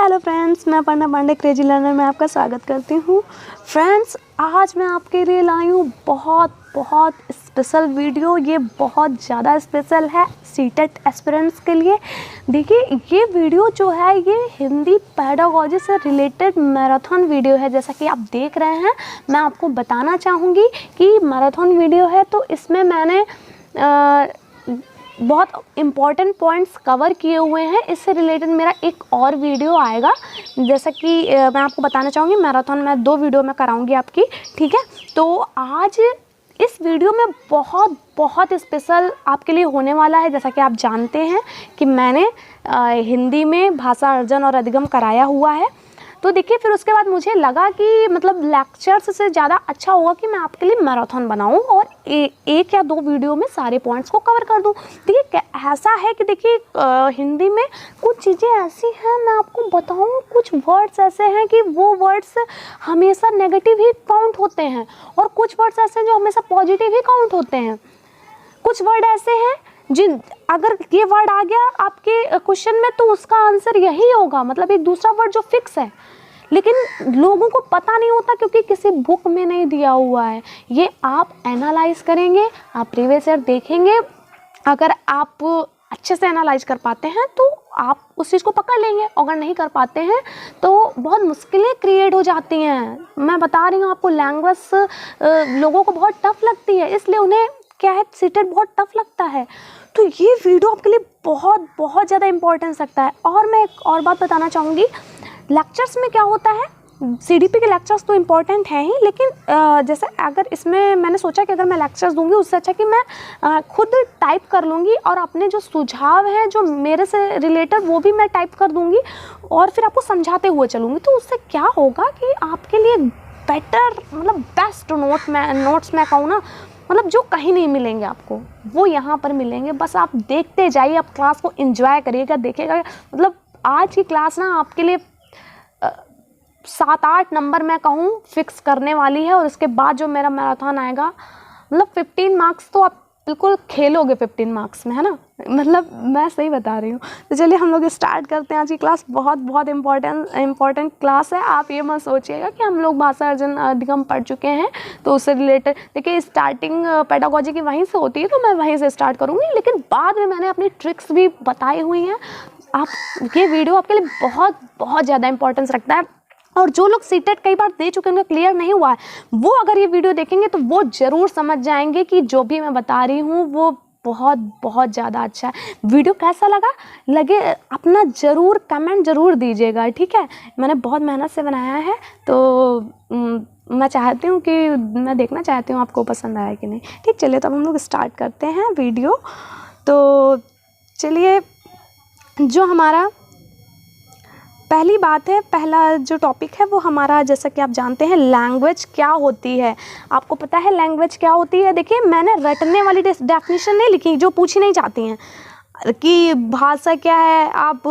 Hello friends, मैं Aparna Pandey crazy learner में आपका स्वागत करती हूँ। फ्रेंड्स, आज मैं आपके लिए लाई हूँ बहुत स्पेशल वीडियो। ये बहुत ज़्यादा स्पेशल है सीटेट एस्पिरेंट्स के लिए। देखिए, ये वीडियो जो है ये हिंदी पेडागोजी से रिलेटेड मैराथन वीडियो है। जैसा कि आप देख रहे हैं, मैं आपको बताना चाहूँगी कि मैराथन वीडियो है, तो इसमें मैंने बहुत इम्पॉर्टेंट पॉइंट्स कवर किए हुए हैं। इससे रिलेटेड मेरा एक और वीडियो आएगा। जैसा कि मैं आपको बताना चाहूँगी, मैराथन में 2 वीडियो मैं कराऊंगी आपकी, ठीक है। तो आज इस वीडियो में बहुत स्पेशल आपके लिए होने वाला है। जैसा कि आप जानते हैं कि मैंने हिंदी में भाषा अर्जन और अधिगम कराया हुआ है। तो देखिए, फिर उसके बाद मुझे लगा कि मतलब लेक्चर्स से ज़्यादा अच्छा होगा कि मैं आपके लिए मैराथन बनाऊं और एक या 2 वीडियो में सारे पॉइंट्स को कवर कर दूं। देखिए, ऐसा है कि देखिए हिंदी में कुछ चीज़ें ऐसी हैं, मैं आपको बताऊं, कुछ वर्ड्स ऐसे हैं कि वो वर्ड्स हमेशा नेगेटिव ही काउंट होते हैं और कुछ वर्ड्स ऐसे हैं जो हमेशा पॉजिटिव ही काउंट होते हैं। कुछ वर्ड ऐसे हैं जिन अगर ये वर्ड आ गया आपके क्वेश्चन में तो उसका आंसर यही होगा, मतलब एक दूसरा वर्ड जो फिक्स है, लेकिन लोगों को पता नहीं होता क्योंकि किसी बुक में नहीं दिया हुआ है। ये आप एनालाइज करेंगे, आप प्रीवियस ईयर देखेंगे। अगर आप अच्छे से एनालाइज कर पाते हैं तो आप उस चीज़ को पकड़ लेंगे, अगर नहीं कर पाते हैं तो बहुत मुश्किलें क्रिएट हो जाती हैं। मैं बता रही हूँ आपको, लैंग्वेज लोगों को बहुत टफ लगती है, इसलिए उन्हें क्या है, सीटेट बहुत टफ लगता है। तो ये वीडियो आपके लिए बहुत ज़्यादा इंपॉर्टेंस रखता है। और मैं एक और बात बताना चाहूँगी, लेक्चर्स में क्या होता है, सीडीपी के लेक्चर्स तो इम्पॉर्टेंट हैं ही, लेकिन जैसे अगर इसमें मैंने सोचा कि अगर मैं लेक्चर्स दूंगी उससे अच्छा कि मैं खुद टाइप कर लूँगी और अपने जो सुझाव हैं जो मेरे से रिलेटेड वो भी मैं टाइप कर दूँगी और फिर आपको समझाते हुए चलूँगी। तो उससे क्या होगा कि आपके लिए बेटर, मतलब बेस्ट नोट्स मैं कहूँ ना, मतलब जो कहीं नहीं मिलेंगे आपको, वो यहाँ पर मिलेंगे। बस आप देखते जाइए, आप क्लास को एंजॉय करिएगा, देखिएगा। मतलब आज की क्लास ना आपके लिए 7-8 नंबर मैं कहूँ फिक्स करने वाली है। और इसके बाद जो मेरा मैराथन आएगा, मतलब 15 मार्क्स तो आप बिल्कुल खेलोगे 15 मार्क्स में, है ना, मतलब मैं सही बता रही हूँ। तो चलिए हम लोग स्टार्ट करते हैं। आज की क्लास बहुत इम्पॉर्टेंट क्लास है। आप ये मत सोचिएगा कि हम लोग भाषा अर्जन अधिगम पढ़ चुके हैं तो उससे रिलेटेड, देखिए स्टार्टिंग पेडागोजी की वहीं से होती है तो मैं वहीं से स्टार्ट करूँगी, लेकिन बाद में मैंने अपनी ट्रिक्स भी बताई हुई हैं। आप ये वीडियो आपके लिए बहुत ज़्यादा इंपॉर्टेंस रखता है। और जो लोग सीटेट कई बार दे चुके हैं, उनका क्लियर नहीं हुआ है, वो अगर ये वीडियो देखेंगे तो वो ज़रूर समझ जाएंगे कि जो भी मैं बता रही हूँ वो बहुत ज़्यादा अच्छा है। वीडियो कैसा लगे अपना ज़रूर कमेंट ज़रूर दीजिएगा, ठीक है। मैंने बहुत मेहनत से बनाया है, तो मैं चाहती हूँ कि मैं देखना चाहती हूँ आपको पसंद आया कि नहीं। ठीक, चलिए तो अब हम लोग स्टार्ट करते हैं वीडियो। तो चलिए, जो हमारा पहली बात है, पहला जो टॉपिक है वो हमारा, जैसा कि आप जानते हैं, लैंग्वेज क्या होती है। आपको पता है लैंग्वेज क्या होती है? देखिए, मैंने रटने वाली डेफिनेशन नहीं लिखी जो पूछी नहीं जाती हैं कि भाषा क्या है। आप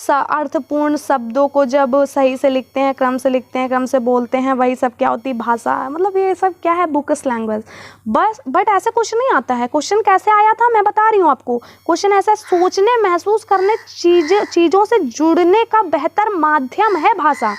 अर्थपूर्ण शब्दों को जब सही से लिखते हैं, क्रम से लिखते हैं, क्रम से बोलते हैं, वही सब क्या होती है भाषा। मतलब ये सब क्या है, बुकस लैंग्वेज बस। बट ऐसा क्वेश्चन नहीं आता है। क्वेश्चन कैसे आया था मैं बता रही हूँ आपको। क्वेश्चन ऐसा, सोचने, महसूस करने, चीज़ों से जुड़ने का बेहतर माध्यम है भाषा।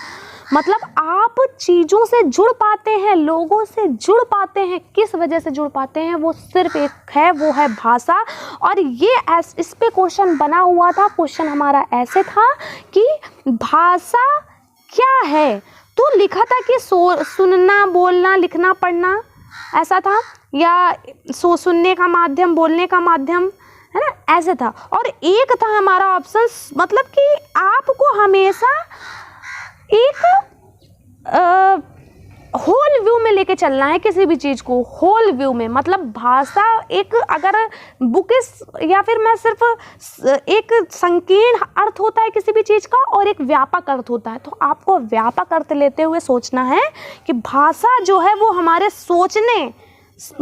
मतलब आप चीज़ों से जुड़ पाते हैं, लोगों से जुड़ पाते हैं। किस वजह से जुड़ पाते हैं? वो सिर्फ एक है, वो है भाषा। और ये इस पे क्वेश्चन बना हुआ था। क्वेश्चन हमारा ऐसे था कि भाषा क्या है। तो लिखा था कि सुनना, बोलना, लिखना, पढ़ना, ऐसा था, या सुनने का माध्यम, बोलने का माध्यम, है ना, ऐसे था। और एक था हमारा ऑप्शन, मतलब कि आपको हमेशा एक होल व्यू में लेके चलना है किसी भी चीज़ को, होल व्यू में। मतलब भाषा एक, अगर बुकिस, या फिर मैं सिर्फ एक संकीर्ण अर्थ होता है किसी भी चीज़ का और एक व्यापक अर्थ होता है। तो आपको व्यापक अर्थ लेते हुए सोचना है कि भाषा जो है वो हमारे सोचने,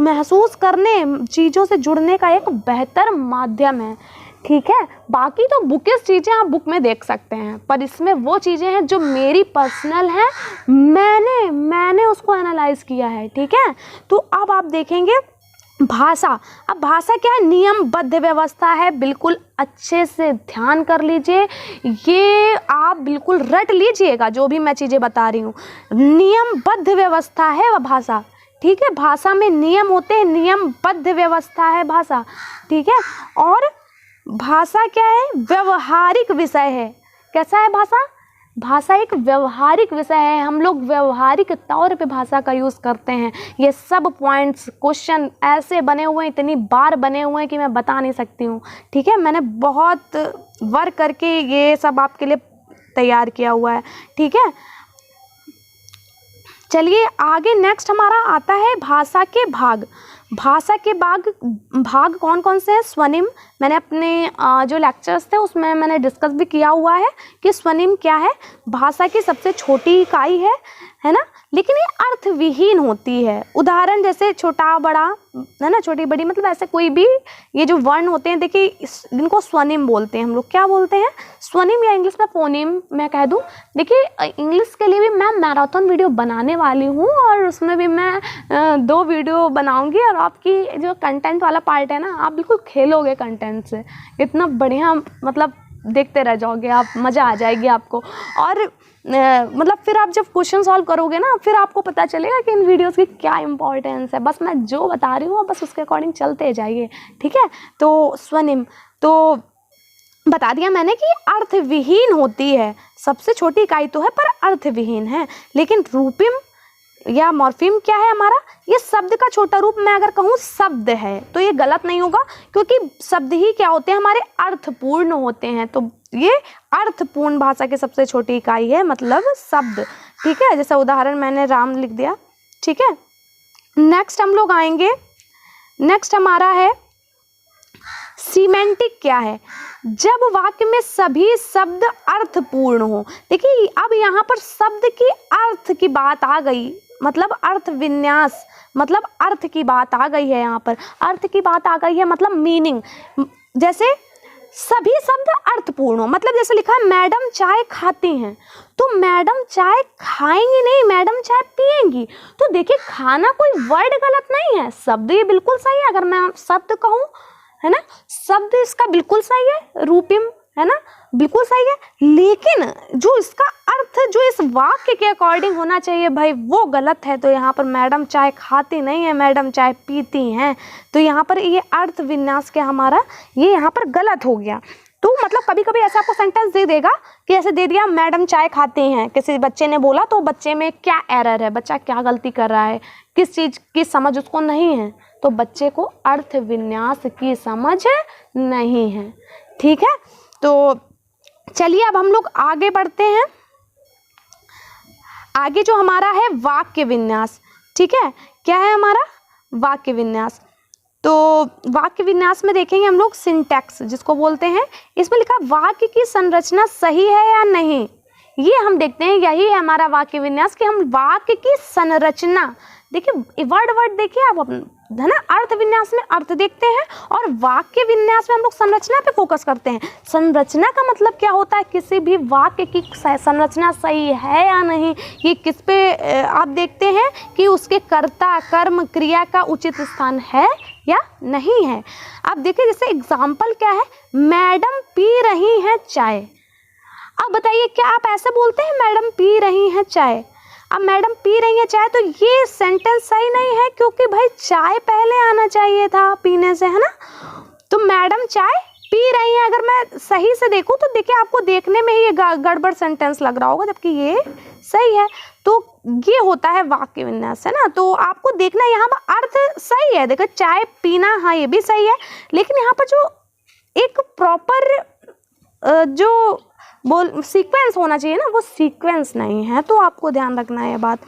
महसूस करने, चीज़ों से जुड़ने का एक बेहतर माध्यम है, ठीक है। बाकी तो बुकिस चीज़ें आप बुक में देख सकते हैं, पर इसमें वो चीज़ें हैं जो मेरी पर्सनल हैं, मैंने उसको एनालाइज किया है, ठीक है। तो अब आप देखेंगे भाषा, अब भाषा क्या है? नियमबद्ध व्यवस्था है। बिल्कुल अच्छे से ध्यान कर लीजिए, ये आप बिल्कुल रट लीजिएगा जो भी मैं चीज़ें बता रही हूँ। नियमबद्ध व्यवस्था है वह भाषा, ठीक है। भाषा में नियम होते हैं, नियमबद्ध व्यवस्था है भाषा, ठीक है। और भाषा क्या है? व्यवहारिक विषय है। कैसा है भाषा? भाषा एक व्यवहारिक विषय है। हम लोग व्यवहारिक तौर पे भाषा का यूज़ करते हैं। ये सब पॉइंट्स क्वेश्चन ऐसे बने हुए हैं, इतनी बार बने हुए हैं कि मैं बता नहीं सकती हूँ, ठीक है। मैंने बहुत वर्क करके ये सब आपके लिए तैयार किया हुआ है, ठीक है। चलिए आगे नेक्स्ट हमारा आता है भाषा के भाग। भाषा के भाग कौन कौन से हैं? स्वनिम, मैंने अपने जो लेक्चर्स थे उसमें मैंने डिस्कस भी किया हुआ है कि स्वनिम क्या है। भाषा की सबसे छोटी इकाई है ना, लेकिन ये अर्थविहीन होती है। उदाहरण जैसे छोटा बड़ा, है ना, छोटी बड़ी, मतलब ऐसे कोई भी ये जो वर्ण होते हैं, देखिए इनको स्वनिम बोलते हैं। हम लोग क्या बोलते हैं? स्वनिम, या इंग्लिश में फोनिम मैं कह दूं। देखिए इंग्लिश के लिए भी मैं मैराथन वीडियो बनाने वाली हूँ, और उसमें भी मैं 2 वीडियो बनाऊंगी, और आपकी जो कंटेंट वाला पार्ट है ना, आप बिल्कुल खेलोगे कंटेंट से, इतना बढ़िया, मतलब देखते रह जाओगे आप, मज़ा आ जाएगी आपको। और मतलब फिर आप जब क्वेश्चन सॉल्व करोगे ना, फिर आपको पता चलेगा कि इन वीडियोस की क्या इंपॉर्टेंस है। बस मैं जो बता रही हूँ बस उसके अकॉर्डिंग चलते जाइए, ठीक है। तो स्वनिम तो बता दिया मैंने कि अर्थविहीन होती है, सबसे छोटी इकाई तो है पर अर्थविहीन है। लेकिन रूपिम या मॉर्फिम क्या है हमारा? ये शब्द का छोटा रूप। मैं अगर कहूँ शब्द है तो ये गलत नहीं होगा, क्योंकि शब्द ही क्या होते हैं? हमारे अर्थपूर्ण होते हैं। तो ये अर्थपूर्ण भाषा की सबसे छोटी इकाई है, मतलब शब्द, ठीक है। जैसा उदाहरण मैंने राम लिख दिया, ठीक है। नेक्स्ट हम लोग आएंगे, नेक्स्ट हमारा है सीमेंटिक क्या है? जब वाक्य में सभी शब्द अर्थपूर्ण हो। देखिए अब यहाँ पर शब्द की अर्थ की बात आ गई, मतलब अर्थ विन्यास, मतलब अर्थ की बात आ गई है। यहाँ पर अर्थ की बात आ गई है, मतलब मीनिंग। जैसे सभी शब्द अर्थपूर्ण हो, मतलब जैसे लिखा है मैडम चाय खाती हैं, तो मैडम चाय खाएंगी नहीं, मैडम चाय पिएंगी। तो देखिए खाना कोई वर्ड गलत नहीं है, शब्द ये बिल्कुल सही है। अगर मैं शब्द कहूँ, है ना, शब्द इसका बिल्कुल सही है, रूपिम, है ना, बिल्कुल सही है। लेकिन जो इसका अर्थ जो इस वाक्य के अकॉर्डिंग होना चाहिए भाई, वो गलत है। तो यहाँ पर मैडम चाय खाती नहीं है, मैडम चाय पीती हैं। तो यहाँ पर ये अर्थ विन्यास क्या हमारा, ये यहाँ पर गलत हो गया। तो मतलब कभी कभी ऐसा आपको सेंटेंस दे देगा कि ऐसे दे दिया मैडम चाय खाती हैं, किसी बच्चे ने बोला, तो बच्चे में क्या एरर है, बच्चा क्या गलती कर रहा है, किस चीज़ की समझ उसको नहीं है, तो बच्चे को अर्थ विन्यास की समझ नहीं है, ठीक है। तो चलिए अब हम लोग आगे बढ़ते हैं। आगे जो हमारा है वाक्य विन्यास, ठीक है। क्या है हमारा? वाक्य विन्यास। तो वाक्य विन्यास में देखेंगे हम लोग सिंटैक्स जिसको बोलते हैं। इसमें लिखा वाक्य की संरचना सही है या नहीं, ये हम देखते हैं। यही है हमारा वाक्य विन्यास कि हम वाक्य की संरचना, देखिए वर्ड देखिए आप, है ना, अर्थ विन्यास में अर्थ देखते हैं, और वाक्य विन्यास में हम लोग संरचना पे फोकस करते हैं। संरचना का मतलब क्या होता है? किसी भी वाक्य की संरचना सही है या नहीं, ये किस पे आप देखते हैं कि उसके कर्ता, कर्म, क्रिया का उचित स्थान है या नहीं है। अब देखिए जैसे एग्जाम्पल क्या है, मैडम पी रही हैं चाय। अब बताइए क्या आप ऐसे बोलते हैं मैडम पी रही हैं चाय? अब मैडम पी रही है चाय, तो ये सेंटेंस सही नहीं है, क्योंकि भाई चाय पहले आना चाहिए था पीने से, है ना। तो मैडम चाय पी रही हैं, अगर मैं सही से देखूं तो देखिए आपको देखने में ही ये गड़बड़ सेंटेंस लग रहा होगा, जबकि ये सही है। तो ये होता है वाक्य विन्यास, है ना। तो आपको देखना यहाँ पर अर्थ सही है, देखो चाय पीना, हाँ ये भी सही है, लेकिन यहाँ पर जो एक प्रॉपर जो सीक्वेंस होना चाहिए ना, वो सीक्वेंस नहीं है। तो आपको ध्यान रखना है ये बात।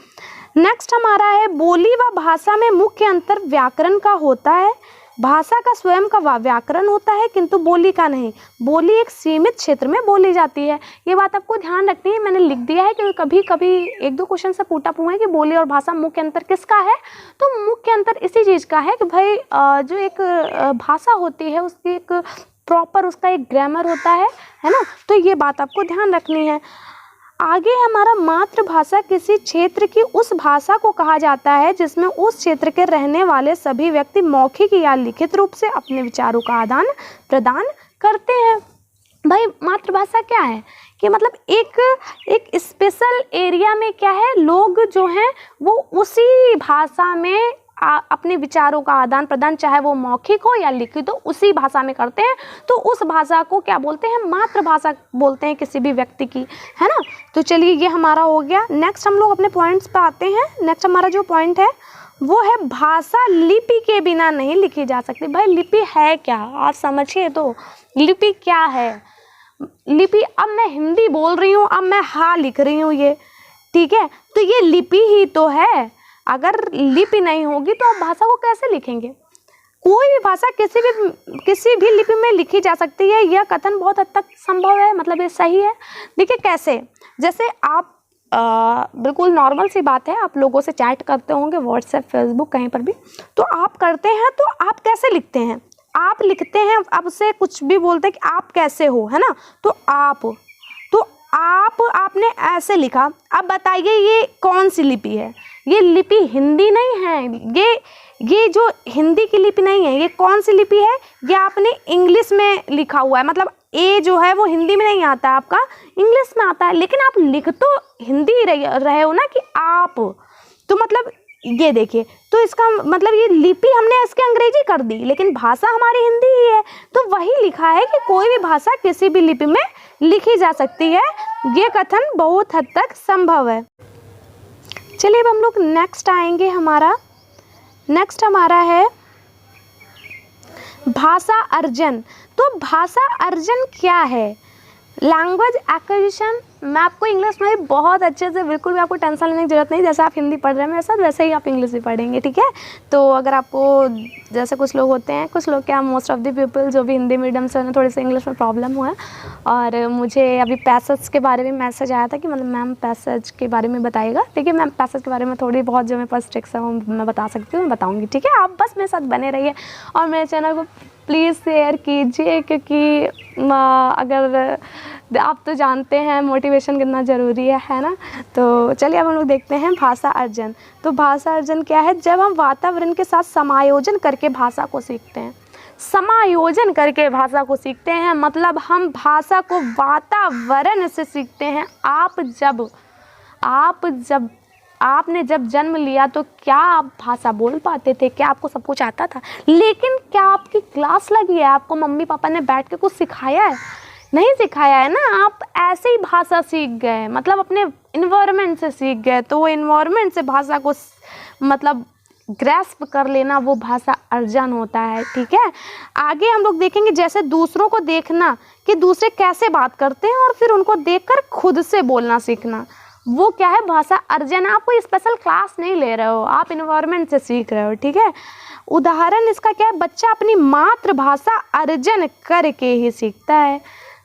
नेक्स्ट हमारा है बोली व भाषा में मुख्य अंतर व्याकरण का होता है। भाषा का स्वयं का व्याकरण होता है किंतु बोली का नहीं। बोली एक सीमित क्षेत्र में बोली जाती है, ये बात आपको ध्यान रखनी है। मैंने लिख दिया है कि कभी कभी 1-2 क्वेश्चन से पूछा हुआ है कि बोली और भाषा मुख्य अंतर किसका है। तो मुख्य अंतर इसी चीज़ का है कि भाई जो एक भाषा होती है उसकी एक प्रॉपर उसका एक ग्रामर होता है ना। तो ये बात आपको ध्यान रखनी है। आगे हमारा मातृभाषा किसी क्षेत्र की उस भाषा को कहा जाता है जिसमें उस क्षेत्र के रहने वाले सभी व्यक्ति मौखिक या लिखित रूप से अपने विचारों का आदान प्रदान करते हैं। भाई मातृभाषा क्या है कि मतलब एक स्पेशल एरिया में क्या है, लोग जो हैं वो उसी भाषा में अपने विचारों का आदान प्रदान, चाहे वो मौखिक हो या लिखित हो, उसी भाषा में करते हैं। तो उस भाषा को क्या बोलते हैं, मातृभाषा बोलते हैं किसी भी व्यक्ति की, है ना। तो चलिए ये हमारा हो गया। नेक्स्ट हम लोग अपने पॉइंट्स पे आते हैं। नेक्स्ट हमारा जो पॉइंट है वो है भाषा लिपि के बिना नहीं लिखी जा सकती। भाई लिपि है क्या, आप समझिए तो लिपि क्या है। लिपि, अब मैं हिंदी बोल रही हूँ, अब मैं हाँ लिख रही हूँ ये, ठीक है, तो ये लिपि ही तो है। अगर लिपि नहीं होगी तो आप भाषा को कैसे लिखेंगे। कोई भी भाषा किसी भी लिपि में लिखी जा सकती है, यह कथन बहुत हद तक संभव है, मतलब ये सही है। देखिए कैसे, जैसे आप बिल्कुल नॉर्मल सी बात है, आप लोगों से चैट करते होंगे व्हाट्सएप फेसबुक कहीं पर भी, तो आप करते हैं तो आप कैसे लिखते हैं, आप लिखते हैं, आप उससे कुछ भी बोलते हैं कि आप कैसे हो, है ना, तो आपने ऐसे लिखा। अब बताइए ये कौन सी लिपि है, ये लिपि हिंदी नहीं है, ये जो हिंदी की लिपि नहीं है, ये कौन सी लिपि है, ये आपने इंग्लिश में लिखा हुआ है। मतलब ए जो है वो हिंदी में नहीं आता है, आपका इंग्लिश में आता है, लेकिन आप लिख तो हिंदी रहे हो ना कि आप, तो मतलब ये देखिए, तो इसका मतलब ये लिपि हमने इसके अंग्रेजी कर दी, लेकिन भाषा हमारी हिंदी ही है। तो वही लिखा है कि कोई भी भाषा किसी भी लिपि में लिखी जा सकती है, ये कथन बहुत हद तक संभव है। चलिए अब हम लोग नेक्स्ट आएंगे। नेक्स्ट हमारा है भाषा अर्जन। तो भाषा अर्जन क्या है, लैंग्वेज एक्विजिशन। मैं आपको इंग्लिश में भी बहुत अच्छे से, बिल्कुल भी आपको टेंशन लेने की जरूरत नहीं, जैसे आप हिंदी पढ़ रहे हैं मेरे साथ वैसे ही आप इंग्लिश भी पढ़ेंगे, ठीक है। तो अगर आपको, जैसे कुछ लोग होते हैं, कुछ लोग क्या, मोस्ट ऑफ द पीपल जो भी हिंदी मीडियम से उन्हें थोड़ी सी इंग्लिश में प्रॉब्लम हुआ है, और मुझे अभी पैसेज के बारे में मैसेज आया था कि मतलब मैम पैसेज के बारे में बताइएगा। देखिए मैम पैसेज के बारे में थोड़ी बहुत जो मेरे पास ट्रिक्स है वो मैं बता सकती हूँ, मैं बताऊँगी, ठीक है। आप बस मेरे साथ बने रहिए और मेरे चैनल को प्लीज़ शेयर कीजिए, क्योंकि अगर आप तो जानते हैं मोटिवेशन कितना ज़रूरी है ना। तो चलिए अब हम लोग देखते हैं भाषा अर्जन। तो भाषा अर्जन क्या है, जब हम वातावरण के साथ समायोजन करके भाषा को सीखते हैं। समायोजन करके भाषा को सीखते हैं मतलब हम भाषा को वातावरण से सीखते हैं। आपने जब जन्म लिया तो क्या आप भाषा बोल पाते थे, क्या आपको सब कुछ आता था, लेकिन क्या आपकी क्लास लगी है, आपको मम्मी पापा ने बैठ के कुछ सिखाया है, नहीं सिखाया है ना, आप ऐसे ही भाषा सीख गए, मतलब अपने इन्वायरमेंट से सीख गए। तो वो इन्वायरमेंट से भाषा को मतलब ग्रैस्प कर लेना, वो भाषा अर्जन होता है, ठीक है। आगे हम लोग देखेंगे जैसे दूसरों को देखना कि दूसरे कैसे बात करते हैं और फिर उनको देखकर खुद से बोलना सीखना, वो क्या है, भाषा अर्जन है। आप कोई स्पेशल क्लास नहीं ले रहे हो, आप इन्वायरमेंट से सीख रहे हो, ठीक है। उदाहरण इसका क्या है, बच्चा अपनी मातृभाषा अर्जन करके ही सीखता है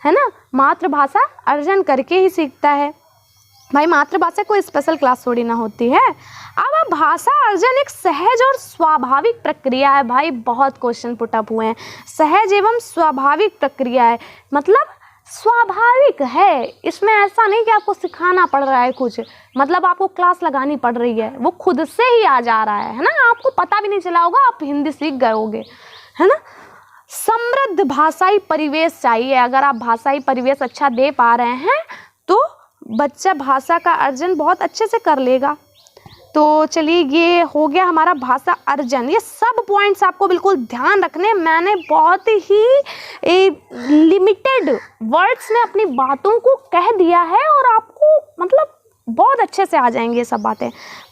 ना, मातृभाषा अर्जन करके ही सीखता है। भाई मातृभाषा कोई स्पेशल क्लास थोड़ी ना होती है। अब भाषा अर्जन एक सहज और स्वाभाविक प्रक्रिया है। भाई बहुत क्वेश्चन पुट अप हुए हैं, सहज एवं स्वाभाविक प्रक्रिया है मतलब स्वाभाविक है, इसमें ऐसा नहीं कि आपको सिखाना पड़ रहा है कुछ, मतलब आपको क्लास लगानी पड़ रही है, वो खुद से ही आ जा रहा है ना, आपको पता भी नहीं चला होगा, आप हिंदी सीख गए होगे, है ना। समृद्ध भाषाई परिवेश चाहिए। अगर आप भाषाई परिवेश अच्छा दे पा रहे हैं तो बच्चा भाषा का अर्जन बहुत अच्छे से कर लेगा। तो चलिए ये हो गया हमारा भाषा अर्जन। ये सब पॉइंट्स आपको बिल्कुल ध्यान रखने, मैंने बहुत ही लिमिटेड वर्ड्स में अपनी बातों को कह दिया है और आपको मतलब बहुत अच्छे से आ जाएंगे ये सब बातें।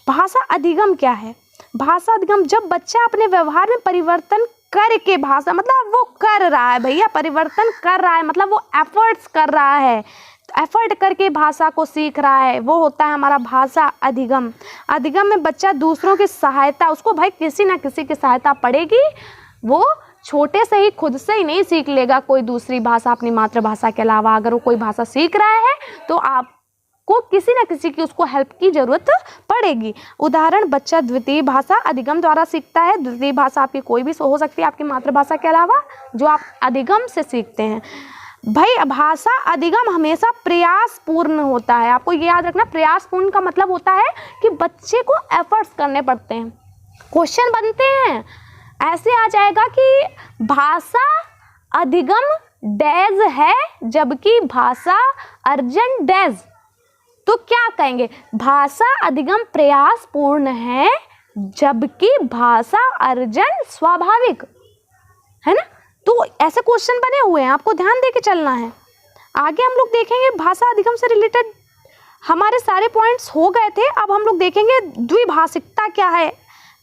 भाषा अधिगम क्या है, भाषा अधिगम जब बच्चा अपने व्यवहार में परिवर्तन करके भाषा, मतलब वो कर रहा है भैया, परिवर्तन कर रहा है मतलब वो एफर्ट्स कर रहा है, एफर्ट करके भाषा को सीख रहा है, वो होता है हमारा भाषा अधिगम। अधिगम में बच्चा दूसरों की सहायता, उसको भाई किसी ना किसी की सहायता पड़ेगी, वो छोटे से ही खुद से ही नहीं सीख लेगा कोई दूसरी भाषा अपनी मातृभाषा के अलावा। अगर वो कोई भाषा सीख रहा है तो आपको किसी न किसी की उसको हेल्प की ज़रूरत पड़ेगी। उदाहरण, बच्चा द्वितीय भाषा अधिगम द्वारा सीखता है। द्वितीय भाषा आपकी कोई भी हो सकती है आपकी मातृभाषा के अलावा, जो आप अधिगम से सीखते हैं। भाई भाषा अधिगम हमेशा प्रयासपूर्ण होता है, आपको ये याद रखना। प्रयासपूर्ण का मतलब होता है कि बच्चे को एफर्ट्स करने पड़ते हैं। क्वेश्चन बनते हैं ऐसे आ जाएगा कि भाषा अधिगम डैज है जबकि भाषा अर्जन डैज, तो क्या कहेंगे? भाषा अधिगम प्रयासपूर्ण है जबकि भाषा अर्जन स्वाभाविक है ना। तो ऐसे क्वेश्चन बने हुए हैं, आपको ध्यान दे के चलना है। आगे हम लोग देखेंगे भाषा अधिगम से रिलेटेड हमारे सारे पॉइंट्स हो गए थे। अब हम लोग देखेंगे द्विभाषिकता क्या है।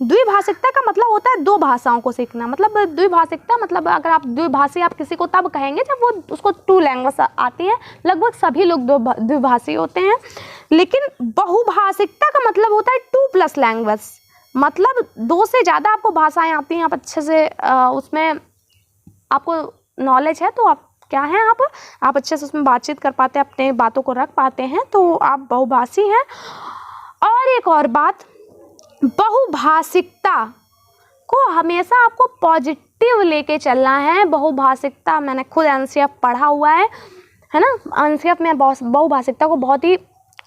द्विभाषिकता का मतलब होता है दो भाषाओं को सीखना। मतलब द्विभाषिकता मतलब अगर आप द्विभाषी आप किसी को तब कहेंगे जब वो उसको 2 लैंग्वेज आती है। लगभग सभी लोग द्विभाषी होते हैं। लेकिन बहुभाषिकता का मतलब होता है 2+ लैंग्वेज, मतलब 2 से ज़्यादा आपको भाषाएं आती हैं, आप अच्छे से उसमें आपको नॉलेज है, तो आप क्या हैं, आप अच्छे से उसमें बातचीत कर पाते हैं, अपने बातों को रख पाते हैं, तो आप बहुभाषी हैं। और एक और बात, बहुभाषिकता को हमेशा आपको पॉजिटिव लेके चलना है। बहुभाषिकता मैंने खुद एनसीएफ पढ़ा हुआ है ना। एनसीएफ में बहुभाषिकता को बहुत ही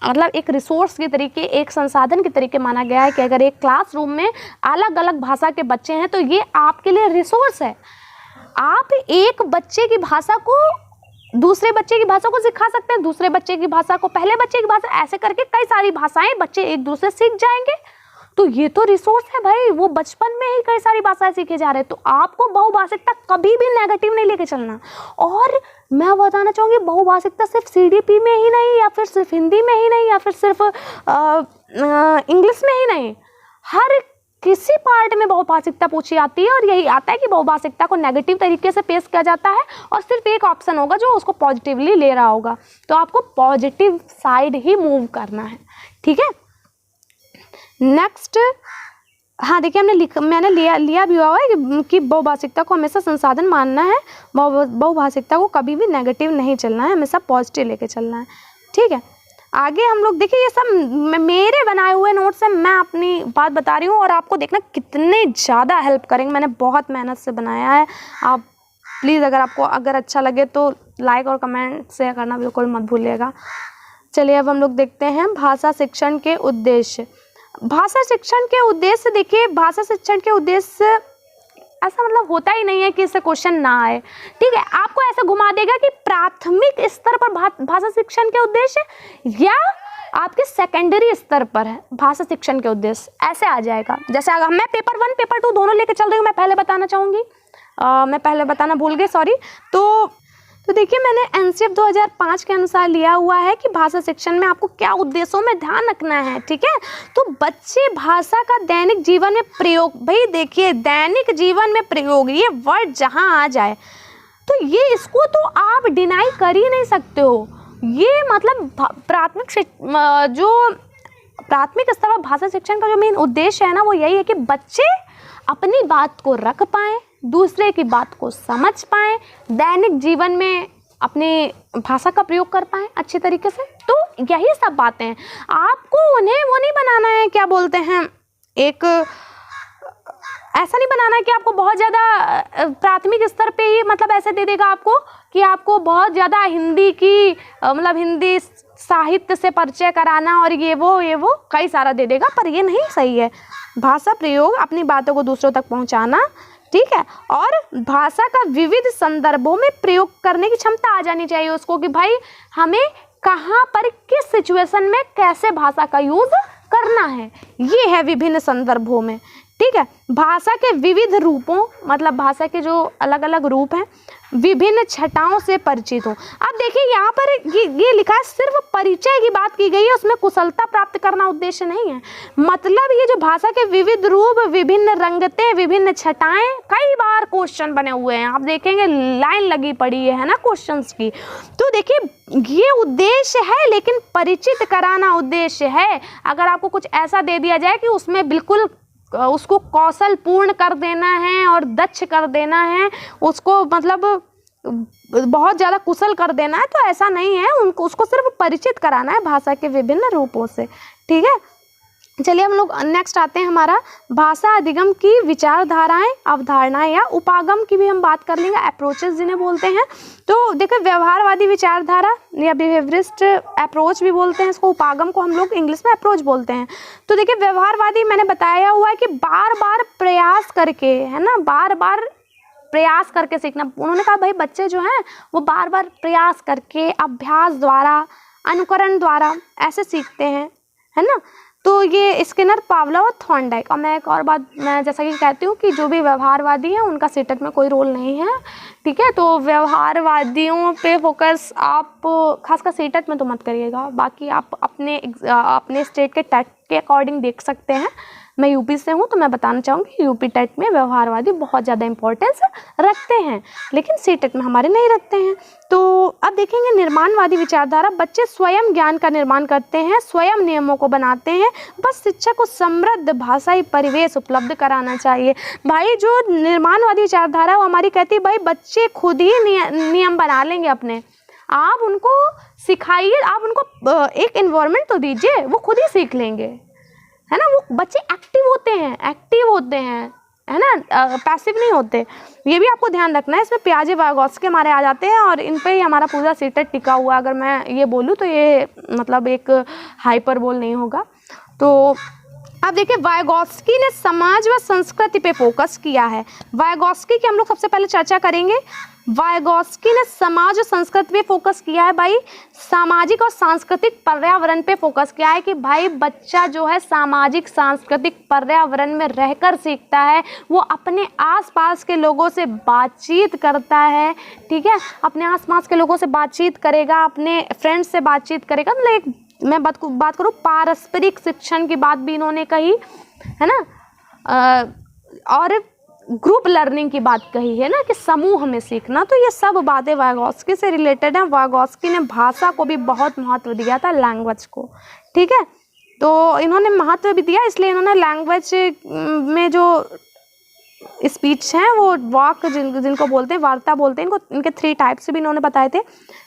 मतलब एक रिसोर्स के तरीके, एक संसाधन के तरीके माना गया है कि अगर एक क्लासरूम में अलग अलग भाषा के बच्चे हैं तो ये आपके लिए रिसोर्स है। आप एक बच्चे की भाषा को दूसरे बच्चे की भाषा को सिखा सकते हैं, दूसरे बच्चे की भाषा को पहले बच्चे की भाषा, ऐसे करके कई सारी भाषाएं बच्चे एक दूसरे सीख जाएंगे। तो ये तो रिसोर्स है भाई, वो बचपन में ही कई सारी भाषाएं सीखे जा रहे हैं। तो आपको बहुभाषिकता कभी भी नेगेटिव नहीं लेके चलना। और मैं बताना चाहूँगी बहुभाषिकता सिर्फ सीडीपी में ही नहीं, या फिर सिर्फ हिंदी में ही नहीं, या फिर सिर्फ इंग्लिश में ही नहीं, हर किसी पार्ट में बहुभाषिकता पूछी आती है। और यही आता है कि बहुभाषिकता को नेगेटिव तरीके से पेश किया जाता है और सिर्फ एक ऑप्शन होगा जो उसको पॉजिटिवली ले रहा होगा। तो आपको पॉजिटिव साइड ही मूव करना है, ठीक है। नेक्स्ट, हाँ देखिए मैंने लिया भी हुआ है कि बहुभाषिकता को हमेशा संसाधन मानना है, बहुभाषिकता को कभी भी नेगेटिव नहीं चलना है, हमेशा पॉजिटिव लेके चलना है, ठीक है। आगे हम लोग देखिए, ये सब मेरे बनाए हुए नोट्स हैं, मैं अपनी बात बता रही हूँ और आपको देखना कितने ज़्यादा हेल्प करेंगे। मैंने बहुत मेहनत से बनाया है। आप प्लीज़ अगर अच्छा लगे तो लाइक और कमेंट शेयर करना बिल्कुल मत भूलिएगा। चलिए अब हम लोग देखते हैं भाषा शिक्षण के उद्देश्य। भाषा शिक्षण के उद्देश्य देखिए, भाषा शिक्षण के उद्देश्य ऐसा मतलब होता ही नहीं है कि इससे क्वेश्चन ना आए, ठीक है। आपको ऐसा घुमा देगा कि प्राथमिक स्तर पर भाषा शिक्षण के उद्देश्य या आपके सेकेंडरी स्तर पर है भाषा शिक्षण के उद्देश्य, ऐसे आ जाएगा। जैसे अगर मैं पेपर 1 पेपर 2 दोनों लेके चल रही हूँ, मैं पहले बताना चाहूँगी, मैं पहले बताना भूल गई, सॉरी। तो देखिए मैंने एनसीएफ 2005 के अनुसार लिया हुआ है कि भाषा शिक्षण में आपको क्या उद्देश्यों में ध्यान रखना है, ठीक है। तो बच्चे भाषा का दैनिक जीवन में प्रयोग, भाई देखिए दैनिक जीवन में प्रयोग, ये वर्ड जहाँ आ जाए तो ये इसको तो आप डिनाई कर ही नहीं सकते हो। ये मतलब प्राथमिक स्तर पर भाषा शिक्षण का जो मेन उद्देश्य है ना, वो यही है कि बच्चे अपनी बात को रख पाएँ, दूसरे की बात को समझ पाएँ, दैनिक जीवन में अपनी भाषा का प्रयोग कर पाएँ अच्छे तरीके से। तो यही सब बातें हैं। आपको उन्हें वो नहीं बनाना है, क्या बोलते हैं, एक ऐसा नहीं बनाना है कि आपको बहुत ज़्यादा प्राथमिक स्तर पे ही मतलब ऐसे दे देगा आपको कि आपको बहुत ज़्यादा हिंदी की मतलब हिंदी साहित्य से परिचय कराना और ये वो कई सारा दे देगा, पर ये नहीं सही है। भाषा प्रयोग, अपनी बातों को दूसरों तक पहुंचाना, ठीक है, और भाषा का विविध संदर्भों में प्रयोग करने की क्षमता आ जानी चाहिए उसको कि भाई हमें कहाँ पर किस सिचुएशन में कैसे भाषा का यूज़ करना है, ये है विभिन्न संदर्भों में, ठीक है। भाषा के विविध रूपों, मतलब भाषा के जो अलग अलग रूप हैं, विभिन्न छटाओं से परिचित हो। अब देखिए यहाँ पर ये लिखा है, सिर्फ परिचय की बात की गई है, उसमें कुशलता प्राप्त करना उद्देश्य नहीं है। मतलब ये जो भाषा के विविध रूप, विभिन्न रंगतें, विभिन्न छटाएं, कई बार क्वेश्चन बने हुए हैं, आप देखेंगे लाइन लगी पड़ी है ना क्वेश्चंस की। तो देखिए ये उद्देश्य है, लेकिन परिचित कराना उद्देश्य है। अगर आपको कुछ ऐसा दे दिया जाए कि उसमें बिल्कुल उसको कौशल पूर्ण कर देना है और दक्ष कर देना है, उसको मतलब बहुत ज़्यादा कुशल कर देना है, तो ऐसा नहीं है। उसको सिर्फ परिचित कराना है भाषा के विभिन्न रूपों से, ठीक है। चलिए हम लोग नेक्स्ट आते हैं, हमारा भाषा अधिगम की विचारधाराएं, अवधारणाएं या उपागम की भी हम बात कर लेंगे, अप्रोचेस जिन्हें बोलते हैं। तो देखो व्यवहारवादी विचारधारा या बिहेवियरिस्ट अप्रोच भी बोलते हैं इसको, उपागम को हम लोग इंग्लिश में अप्रोच बोलते हैं। तो देखिए व्यवहारवादी मैंने बताया हुआ है कि बार बार प्रयास करके, है ना, बार बार प्रयास करके सीखना। उन्होंने कहा भाई बच्चे जो हैं वो बार बार प्रयास करके, अभ्यास द्वारा, अनुकरण द्वारा ऐसे सीखते हैं, है ना। तो ये स्किनर, पावलोव और थॉर्नडाइक। और मैं एक और बात मैं जैसा कि कहती हूँ कि जो भी व्यवहारवादी हैं उनका सीटेट में कोई रोल नहीं है, ठीक है। तो व्यवहारवादियों पे फोकस आप खासकर सीटेट में तो मत करिएगा, बाकी आप अपने स्टेट के टेट के अकॉर्डिंग देख सकते हैं। मैं यूपी से हूँ तो मैं बताना चाहूँगी यूपी टेट में व्यवहारवादी बहुत ज़्यादा इंपॉर्टेंस रखते हैं, लेकिन सीटेट में हमारे नहीं रखते हैं। तो अब देखेंगे निर्माणवादी विचारधारा। बच्चे स्वयं ज्ञान का निर्माण करते हैं, स्वयं नियमों को बनाते हैं, बस शिक्षक को समृद्ध भाषाई परिवेश उपलब्ध कराना चाहिए। भाई जो निर्माणवादी विचारधारा है वो हमारी कहती है भाई बच्चे खुद ही नियम बना लेंगे अपने, आप उनको सिखाइए, आप उनको एक एनवायरनमेंट तो दीजिए, वो खुद ही सीख लेंगे, है ना। वो बच्चे एक्टिव होते हैं, है ना, पैसिव नहीं होते। ये भी आपको ध्यान रखना है। इसमें पियाजे, वाइगोत्स्की हमारे आ जाते हैं और इन पे ही हमारा पूरा सीटेट टिका हुआ। अगर मैं ये बोलूँ तो ये मतलब एक हाइपरबोल नहीं होगा। तो अब देखिए वाइगोत्स्की ने समाज व संस्कृति पे फोकस किया है। वाइगोत्स्की की हम लोग सबसे पहले चर्चा करेंगे। वाइगोत्स्की ने समाज और संस्कृति पे फोकस किया है भाई, सामाजिक और सांस्कृतिक पर्यावरण पे फोकस किया है कि भाई बच्चा जो है सामाजिक सांस्कृतिक पर्यावरण में रहकर सीखता है, वो अपने आसपास के लोगों से बातचीत करता है, ठीक है, अपने आसपास के लोगों से बातचीत करेगा, अपने फ्रेंड्स से बातचीत करेगा। मतलब एक मैं बात करूँ पारस्परिक शिक्षण की बात भी इन्होंने कही, है ना, और ग्रुप लर्निंग की बात कही है ना, कि समूह में सीखना। तो ये सब बातें वाइगोत्स्की से रिलेटेड हैं। वाइगोत्स्की ने भाषा को भी बहुत महत्व दिया था, लैंग्वेज को, ठीक है। तो इन्होंने महत्व भी दिया, इसलिए इन्होंने लैंग्वेज में जो स्पीच हैं वो वाक जिनको बोलते हैं, वार्ता बोलते हैं, इनको इनके 3 टाइप्स भी इन्होंने बताए थे,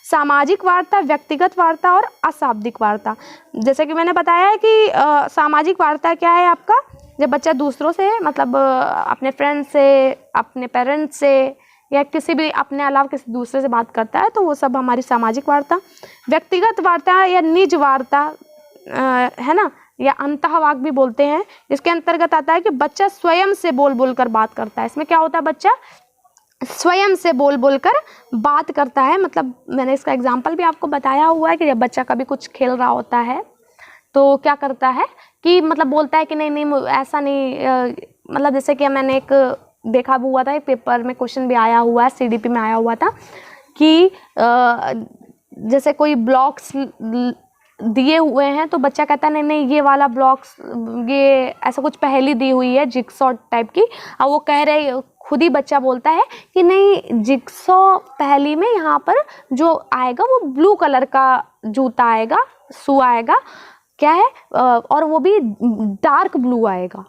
सामाजिक वार्ता, व्यक्तिगत वार्ता और अशाब्दिक वार्ता। जैसे कि मैंने बताया है कि सामाजिक वार्ता क्या है आपका, जब बच्चा दूसरों से मतलब अपने फ्रेंड से, अपने पेरेंट्स से या किसी भी अपने अलावा किसी दूसरे से बात करता है, तो वो सब हमारी सामाजिक वार्ता। व्यक्तिगत वार्ता या निज वार्ता, है ना, या अंतःवाक भी बोलते हैं। इसके अंतर्गत आता है कि बच्चा स्वयं से बोल कर बात करता है। इसमें क्या होता है, बच्चा स्वयं से बोल कर बात करता है। मतलब मैंने इसका एग्जाम्पल भी आपको बताया हुआ है कि जब बच्चा कभी कुछ खेल रहा होता है तो क्या करता है कि मतलब बोलता है कि नहीं ऐसा नहीं, मतलब जैसे कि मैंने एक देखा हुआ था, एक पेपर में क्वेश्चन भी आया हुआ है, CDP में आया हुआ था कि जैसे कोई ब्लॉक्स दिए हुए हैं तो बच्चा कहता है नहीं ये वाला ब्लॉक्स, ये ऐसा कुछ पहेली दी हुई है जिगसॉ टाइप की, और वो कह रहे, खुद ही बच्चा बोलता है कि नहीं जिगसॉ पहेली में यहाँ पर जो आएगा वो ब्लू कलर का जूता आएगा, शू आएगा, क्या है, और वो भी डार्क ब्लू आएगा।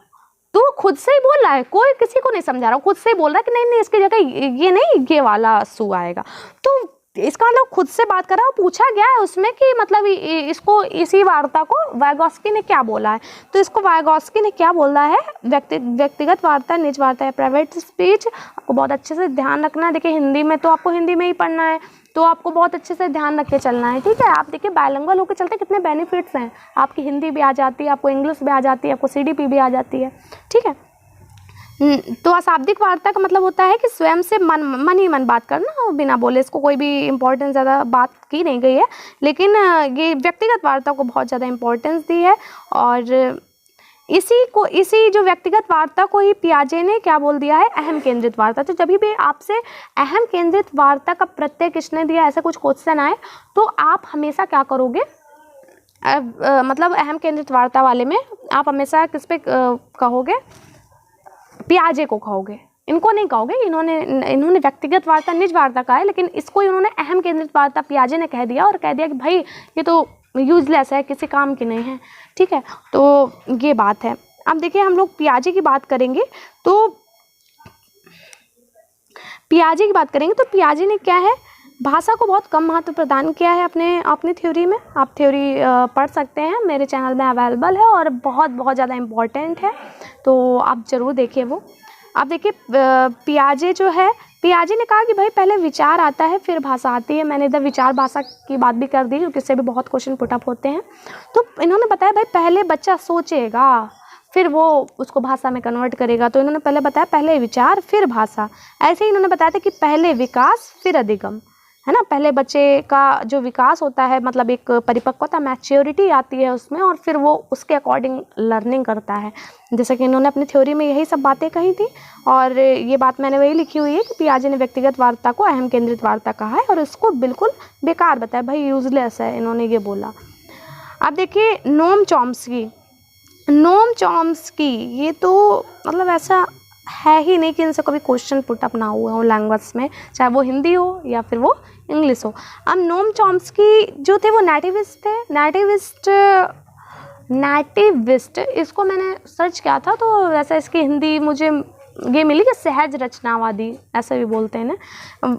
तो खुद से ही बोल रहा है, कोई किसी को नहीं समझा रहा, खुद से ही बोल रहा है कि नहीं इसकी जगह ये नहीं ये वाला शू आएगा। तो इसका मतलब खुद से बात कर रहा है। पूछा गया है उसमें कि मतलब इसको, इसी वार्ता को वाइगोत्स्की ने क्या बोला है, तो इसको वाइगोत्स्की ने क्या बोला है, व्यक्तिगत वार्ता, निज वार्ता या प्राइवेट स्पीच। आपको बहुत अच्छे से ध्यान रखना है। देखिए हिंदी में तो आपको हिंदी में ही पढ़ना है, तो आपको बहुत अच्छे से ध्यान रख के चलना है, ठीक है। आप देखिए बायलिंगुअल होकर चलते कितने बेनिफिट्स हैं, आपकी हिंदी भी आ जाती है, आपको इंग्लिश भी आ जाती है, आपको CDP भी आ जाती है, ठीक है। तो अशाब्दिक वार्ता का मतलब होता है कि स्वयं से मन ही मन बात करना, बिना बोले। इसको कोई भी इम्पोर्टेंस ज़्यादा बात की नहीं गई है, लेकिन ये व्यक्तिगत वार्ता को बहुत ज़्यादा इम्पोर्टेंस दी है। और इसी जो व्यक्तिगत वार्ता को ही पियाजे ने क्या बोल दिया है, अहम केंद्रित वार्ता। तो जब भी आपसे अहम केंद्रित वार्ता का प्रत्यय किसने दिया, ऐसा कुछ क्वेश्चन आए, तो आप हमेशा क्या करोगे, मतलब अहम केंद्रित वार्ता वाले में आप हमेशा किस पे कहोगे, पियाजे को कहोगे, इनको नहीं कहोगे। इन्होंने व्यक्तिगत वार्ता, निज वार्ता कहा है, लेकिन इसको इन्होंने अहम केंद्रित वार्ता पियाजे ने कह दिया, और कह दिया कि भाई ये तो यूजलेस है, किसी काम की नहीं है, ठीक है। तो ये बात है। अब देखिए हम लोग पियाजे की बात करेंगे, तो पियाजे ने क्या है, भाषा को बहुत कम महत्व प्रदान किया है अपनी थ्योरी में। आप थ्योरी पढ़ सकते हैं, मेरे चैनल में अवेलेबल है और बहुत ज़्यादा इम्पॉर्टेंट है, तो आप ज़रूर देखिए वो। आप देखिए पियाजे जो है, पियाजे ने कहा कि भाई पहले विचार आता है फिर भाषा आती है। मैंने इधर विचार भाषा की बात भी कर दी क्योंकि इससे भी बहुत क्वेश्चन पुटअप होते हैं। तो इन्होंने बताया भाई पहले बच्चा सोचेगा फिर वो उसको भाषा में कन्वर्ट करेगा। तो इन्होंने पहले बताया पहले विचार फिर भाषा। ऐसे ही इन्होंने बताया था कि पहले विकास फिर अधिगम, है ना। पहले बच्चे का जो विकास होता है, मतलब एक परिपक्वता, मैच्योरिटी आती है उसमें, और फिर वो उसके अकॉर्डिंग लर्निंग करता है। जैसे कि इन्होंने अपनी थ्योरी में यही सब बातें कही थी, और ये बात मैंने वही लिखी हुई है कि पियाजे ने व्यक्तिगत वार्ता को अहम केंद्रित वार्ता कहा है और इसको बिल्कुल बेकार बताया, भाई यूजलेस है, इन्होंने ये बोला। अब देखिए नोम चॉम्स्की, ये तो मतलब ऐसा है ही नहीं कि इनसे कभी क्वेश्चन पुटअप ना हुआ हो लैंग्वेज में, चाहे वो हिंदी हो या फिर वो इंग्लिश हो। अब नोम चॉम्स्की जो थे वो नेटिविस्ट थे। नेटिविस्ट इसको मैंने सर्च किया था तो वैसे इसकी हिंदी मुझे ये मिली कि सहज रचनावादी, ऐसे भी बोलते हैं ना।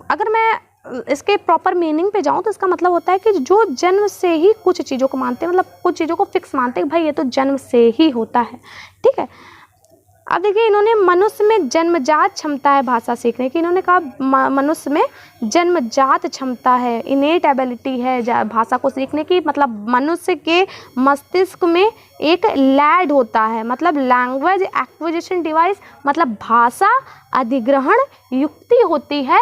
अगर मैं इसके प्रॉपर मीनिंग पे जाऊँ तो इसका मतलब होता है कि जो जन्म से ही कुछ चीज़ों को मानते हैं, मतलब कुछ चीज़ों को फिक्स मानते हैं भाई ये तो जन्म से ही होता है, ठीक है। अब देखिए इन्होंने मनुष्य में जन्मजात क्षमता है भाषा सीखने की। इन्होंने कहा मनुष्य में जन्मजात क्षमता है, इनेट एबिलिटी है भाषा को सीखने की। मतलब मनुष्य के मस्तिष्क में एक लैड होता है, मतलब लैंग्वेज एक्विजिशन डिवाइस, मतलब भाषा अधिग्रहण युक्ति होती है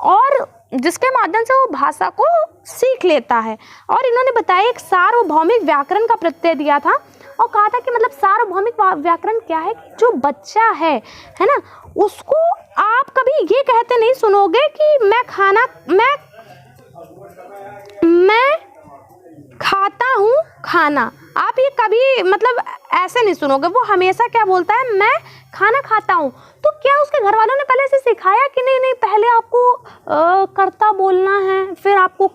और जिसके माध्यम से वो भाषा को सीख लेता है। और इन्होंने बताया एक सार्वभौमिक व्याकरण का प्रत्यय दिया था और कहा था कि मतलब सार्वभौमिक व्याकरण क्या है कि जो बच्चा है ना, उसको आप कभी ये कहते नहीं सुनोगे कि मैं खाता हूँ खाना, आप ये कभी मतलब ऐसे नहीं सुनोगे। वो हमेशा क्या बोलता है, मैं खाना खाता हूँ। तो क्या उसके घर वालों ने पहले से सिखाया कि नहीं पहले आपको कर्ता बोलना है, फिर आपको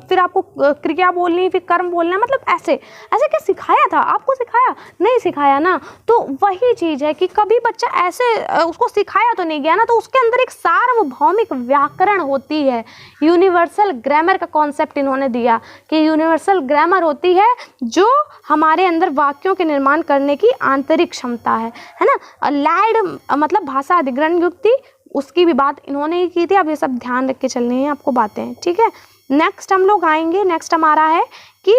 फिर आपको क्रिया बोलनी है, फिर कर्म बोलना है, मतलब ऐसे क्या सिखाया था? आपको सिखाया नहीं, सिखाया ना। तो वही चीज़ है कि कभी बच्चा ऐसे उसको सिखाया तो नहीं गया ना, तो उसके अंदर एक सार्वभौमिक व्याकरण होती है। यूनिवर्सल ग्रामर का कॉन्सेप्ट इन्होंने दिया कि यूनिवर्सल ग्रामर होती है जो हमारे अंदर वाक्यों के निर्माण करने की आंतरिक क्षमता है ना। लैड मतलब भाषा अधिग्रहण युक्ति, उसकी भी बात इन्होंने ही की थी। अब ये सब ध्यान रख के चलनी है आपको बातें, ठीक है। नेक्स्ट हम लोग आएंगे, नेक्स्ट हमारा है कि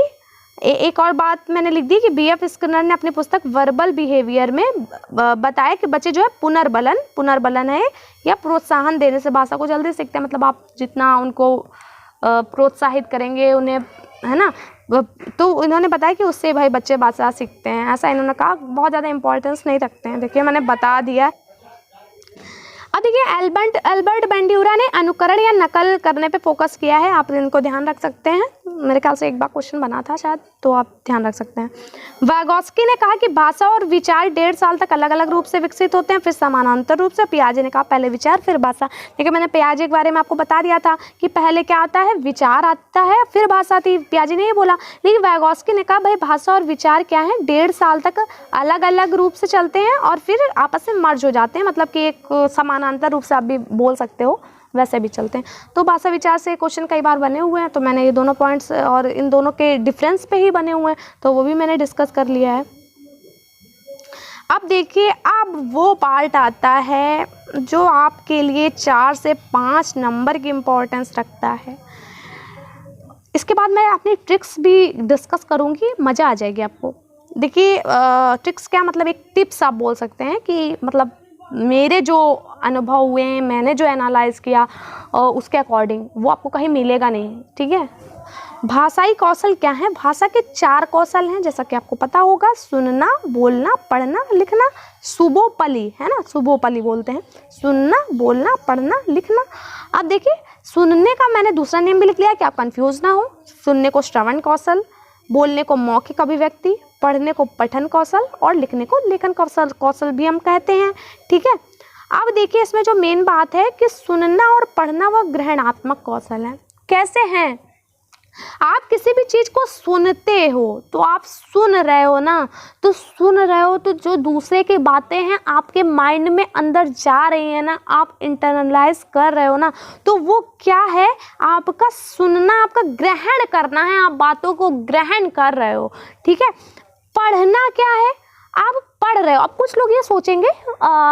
एक और बात मैंने लिख दी कि B.F. स्किनर ने अपनी पुस्तक वर्बल बिहेवियर में बताया कि बच्चे जो है पुनर्बलन है या प्रोत्साहन देने से भाषा को जल्दी सीखते हैं। मतलब आप जितना उनको प्रोत्साहित करेंगे उन्हें, है ना, तो इन्होंने बताया कि उससे भाई बच्चे भाषा सीखते हैं, ऐसा इन्होंने कहा। बहुत ज़्यादा इंपॉर्टेंस नहीं रखते हैं, देखिए मैंने बता दिया। अब देखिए एल्बर्ट बेंड्यूरा ने अनुकरण या नकल करने पे फोकस किया है, आप इनको ध्यान रख सकते हैं। मेरे ख्याल से एक बार क्वेश्चन बना था शायद, तो आप ध्यान रख सकते हैं। वागोस्की ने कहा कि भाषा और विचार 1.5 साल तक अलग अलग रूप से विकसित होते हैं, फिर समानांतर रूप से। पियाजे ने कहा पहले विचार फिर भाषा। देखिए मैंने पियाजे के बारे में आपको बता दिया था कि पहले क्या आता है, विचार आता है, फिर भाषा आती है। पियाजे ने ये बोला, लेकिन वागोस्की ने कहा भाई भाषा और विचार क्या है, 1.5 साल तक अलग अलग रूप से चलते हैं और फिर आपस में मर्ज हो जाते हैं। मतलब कि एक समानांतर रूप से आप भी बोल सकते हो, वैसे भी चलते हैं। तो भाषा विचार से क्वेश्चन कई बार बने हुए हैं, तो मैंने ये दोनों पॉइंट्स और इन दोनों के डिफरेंस पे ही बने हुए हैं, तो वो भी मैंने डिस्कस कर लिया है। अब देखिए अब वो पार्ट आता है जो आपके लिए 4 से 5 नंबर की इम्पोर्टेंस रखता है। इसके बाद मैं अपनी ट्रिक्स भी डिस्कस करूँगी, मज़ा आ जाएगी आपको। देखिए ट्रिक्स क्या मतलब, एक टिप्स आप बोल सकते हैं कि मतलब मेरे जो अनुभव हुए हैं, मैंने जो एनालाइज किया उसके अकॉर्डिंग, वो आपको कहीं मिलेगा नहीं, ठीक है। भाषाई कौशल क्या है, भाषा के 4 कौशल हैं, जैसा कि आपको पता होगा, सुनना, बोलना, पढ़ना, लिखना, सुबोपली, है ना, सुबोपली बोलते हैं, सुनना, बोलना, पढ़ना, लिखना। अब देखिए सुनने का मैंने दूसरा नेम भी लिख लिया कि आप कंफ्यूज ना हो। सुनने को श्रवण कौशल, बोलने को मौखिक अभिव्यक्ति, पढ़ने को पठन कौशल और लिखने को लेखन कौशल भी हम कहते हैं, ठीक है। अब देखिए इसमें जो मेन बात है कि सुनना और पढ़ना वह ग्रहणात्मक कौशल है। कैसे हैं, आप किसी भी चीज़ को सुनते हो तो आप सुन रहे हो ना, तो सुन रहे हो तो जो दूसरे की बातें हैं आपके माइंड में अंदर जा रही है ना, आप इंटरनलाइज कर रहे हो ना, तो वो क्या है, आपका सुनना, आपका ग्रहण करना है, आप बातों को ग्रहण कर रहे हो, ठीक है। पढ़ना क्या है, आप पढ़ रहे हो। अब कुछ लोग ये सोचेंगे,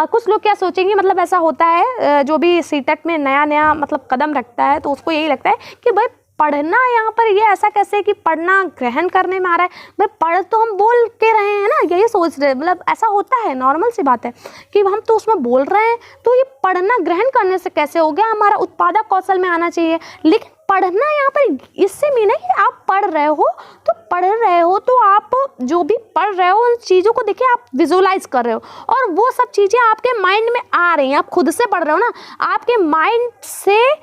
कुछ लोग क्या सोचेंगे, मतलब ऐसा होता है जो भी सीटेट में नया नया मतलब कदम रखता है तो उसको यही लगता है कि भाई पढ़ना, यहाँ पर ये ऐसा कैसे कि पढ़ना ग्रहण करने में आ रहा है, भाई पढ़ तो हम बोल के रहे हैं ना, यही सोच रहे, मतलब ऐसा होता है, नॉर्मल सी बात है कि हम तो उसमें बोल रहे हैं, तो ये पढ़ना ग्रहण करने से कैसे हो गया, हमारा उत्पादक कौशल में आना चाहिए। लेकिन पढ़ना यहाँ पर इससे मीन है कि आप पढ़ रहे हो, तो पढ़ रहे हो तो आप जो भी पढ़ रहे हो उन चीज़ों को देखिए आप विजुअलाइज कर रहे हो, और वो सब चीज़ें आपके माइंड में आ रही हैं, आप खुद से पढ़ रहे हो ना, आपके माइंड से,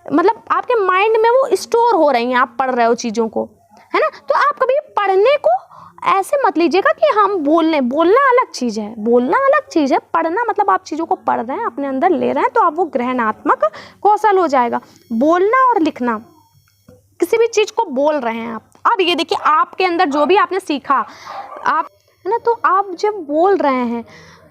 मतलब आपके माइंड में वो स्टोर हो रही हैं, आप पढ़ रहे हो चीज़ों को, है ना। तो आप कभी पढ़ने को ऐसे मत लीजिएगा कि हम बोलना अलग चीज़ है, बोलना अलग चीज़ है, पढ़ना मतलब आप चीज़ों को पढ़ रहे हैं, अपने अंदर ले रहे हैं, तो आप वो ग्रहणात्मक कौशल हो जाएगा। बोलना और लिखना, किसी भी चीज़ को बोल रहे हैं आप। अब ये देखिए आपके अंदर जो भी आपने सीखा, आप, है ना, तो आप जब बोल रहे हैं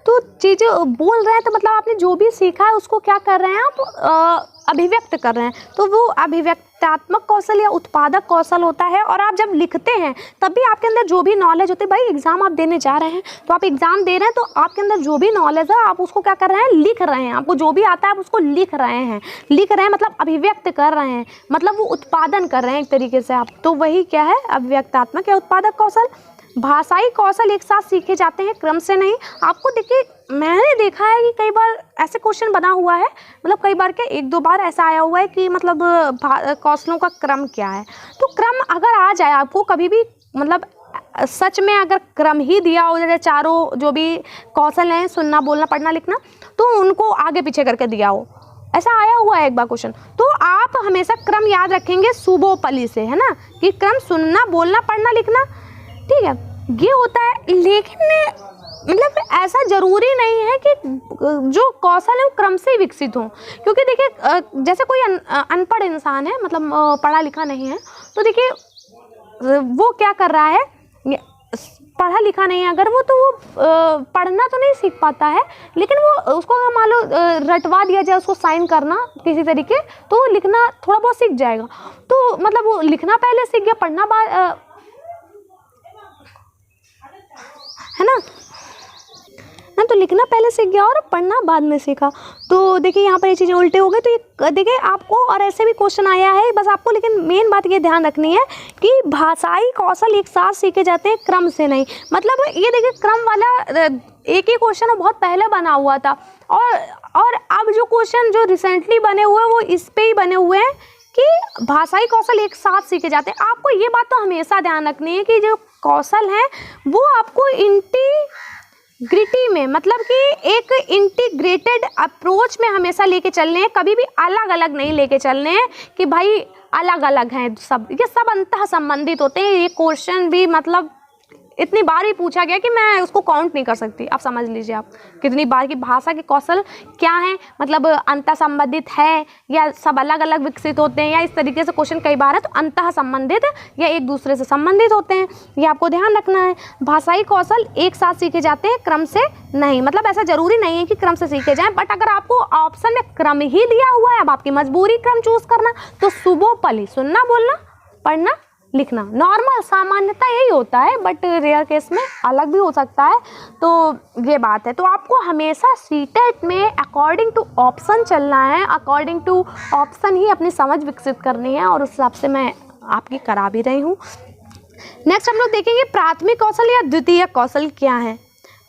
तो चीज़ें बोल रहे हैं, तो मतलब आपने जो भी सीखा है उसको क्या कर रहे हैं आप, अभिव्यक्त कर रहे हैं, तो वो अभिव्यक्तात्मक कौशल या उत्पादक कौशल होता है। और आप जब लिखते हैं तब भी आपके अंदर जो भी नॉलेज होती है, भाई एग्जाम आप देने जा रहे हैं तो आप एग्जाम दे रहे हैं, तो आपके अंदर जो भी नॉलेज है आप उसको क्या कर रहे हैं, लिख रहे हैं, आपको जो भी आता है आप उसको लिख रहे हैं, मतलब अभिव्यक्त कर रहे हैं, मतलब वो उत्पादन कर रहे हैं एक तरीके से आप, तो वही क्या है, अभिव्यक्तात्मक या उत्पादक कौशल। भाषाई कौशल एक साथ सीखे जाते हैं, क्रम से नहीं। आपको देखिए, मैंने देखा है कि कई बार ऐसे क्वेश्चन बना हुआ है, मतलब कई बार क्या, एक दो बार ऐसा आया हुआ है कि मतलब कौशलों का क्रम क्या है, तो क्रम अगर आ जाए आपको कभी भी, मतलब सच में अगर क्रम ही दिया हो, जैसे चारों जो भी कौशल हैं, सुनना, बोलना, पढ़ना, लिखना, तो उनको आगे पीछे करके दिया हो, ऐसा आया हुआ है एक बार क्वेश्चन, तो आप हमेशा क्रम याद रखेंगे सुबोपली से, है ना, कि क्रम सुनना, बोलना, पढ़ना, लिखना, ठीक है, ये होता है। लेकिन मतलब ऐसा ज़रूरी नहीं है कि जो कौशल है वो क्रम से ही विकसित हो, क्योंकि देखिए जैसे कोई अनपढ़ इंसान है, मतलब पढ़ा लिखा नहीं है, तो देखिए वो क्या कर रहा है, पढ़ा लिखा नहीं है अगर वो, तो वो पढ़ना तो नहीं सीख पाता है, लेकिन वो उसको अगर मान लो रटवा दिया जाए उसको साइन करना किसी तरीके, तो वो लिखना थोड़ा बहुत सीख जाएगा। तो मतलब वो लिखना पहले सीख गया, पढ़ना बाद, है ना, तो लिखना पहले सीख गया और पढ़ना बाद में सीखा। तो देखिए यहाँ पर ये चीज़ें उल्टे हो गई। तो ये देखिए आपको, और ऐसे भी क्वेश्चन आया है, बस आपको लेकिन मेन बात ये ध्यान रखनी है कि भाषाई कौशल एक साथ सीखे जाते हैं, क्रम से नहीं। मतलब ये देखिए क्रम वाला एक ही क्वेश्चन बहुत पहले बना हुआ था, और अब जो क्वेश्चन जो रिसेंटली बने हुए हैं वो इस पर ही बने हुए हैं कि भाषाई कौशल एक साथ सीखे जाते हैं। आपको ये बात तो हमेशा ध्यान रखनी है कि जो कौशल हैं वो आपको इंटीग्रिटी में, मतलब कि एक इंटीग्रेटेड अप्रोच में हमेशा लेके चलने हैं, कभी भी अलग अलग नहीं लेके चलने हैं कि भाई अलग अलग हैं सब, ये सब अंतः संबंधित होते हैं। ये क्वेश्चन भी मतलब इतनी बार ही पूछा गया कि मैं उसको काउंट नहीं कर सकती। आप समझ लीजिए आप कितनी बार की भाषा के कौशल क्या हैं, मतलब अंतः संबंधित है या सब अलग अलग विकसित होते हैं, या इस तरीके से क्वेश्चन कई बार है तो अंतः संबंधित या एक दूसरे से संबंधित होते हैं, ये आपको ध्यान रखना है। भाषाई कौशल एक साथ सीखे जाते हैं, क्रम से नहीं। मतलब ऐसा जरूरी नहीं है कि क्रम से सीखे जाएं, बट अगर आपको ऑप्शन में क्रम ही दिया हुआ है, अब आपकी मजबूरी क्रम चूज करना, तो सुबोपली, सुनना, बोलना, पढ़ना, लिखना, नॉर्मल सामान्यता यही होता है, बट रेयर केस में अलग भी हो सकता है। तो ये बात है। तो आपको हमेशा सीटेट में अकॉर्डिंग टू ऑप्शन चलना है, अकॉर्डिंग टू ऑप्शन ही अपनी समझ विकसित करनी है, और उस हिसाब से मैं आपकी करा भी रही हूँ। नेक्स्ट हम लोग देखेंगे प्राथमिक कौशल या द्वितीय कौशल क्या है।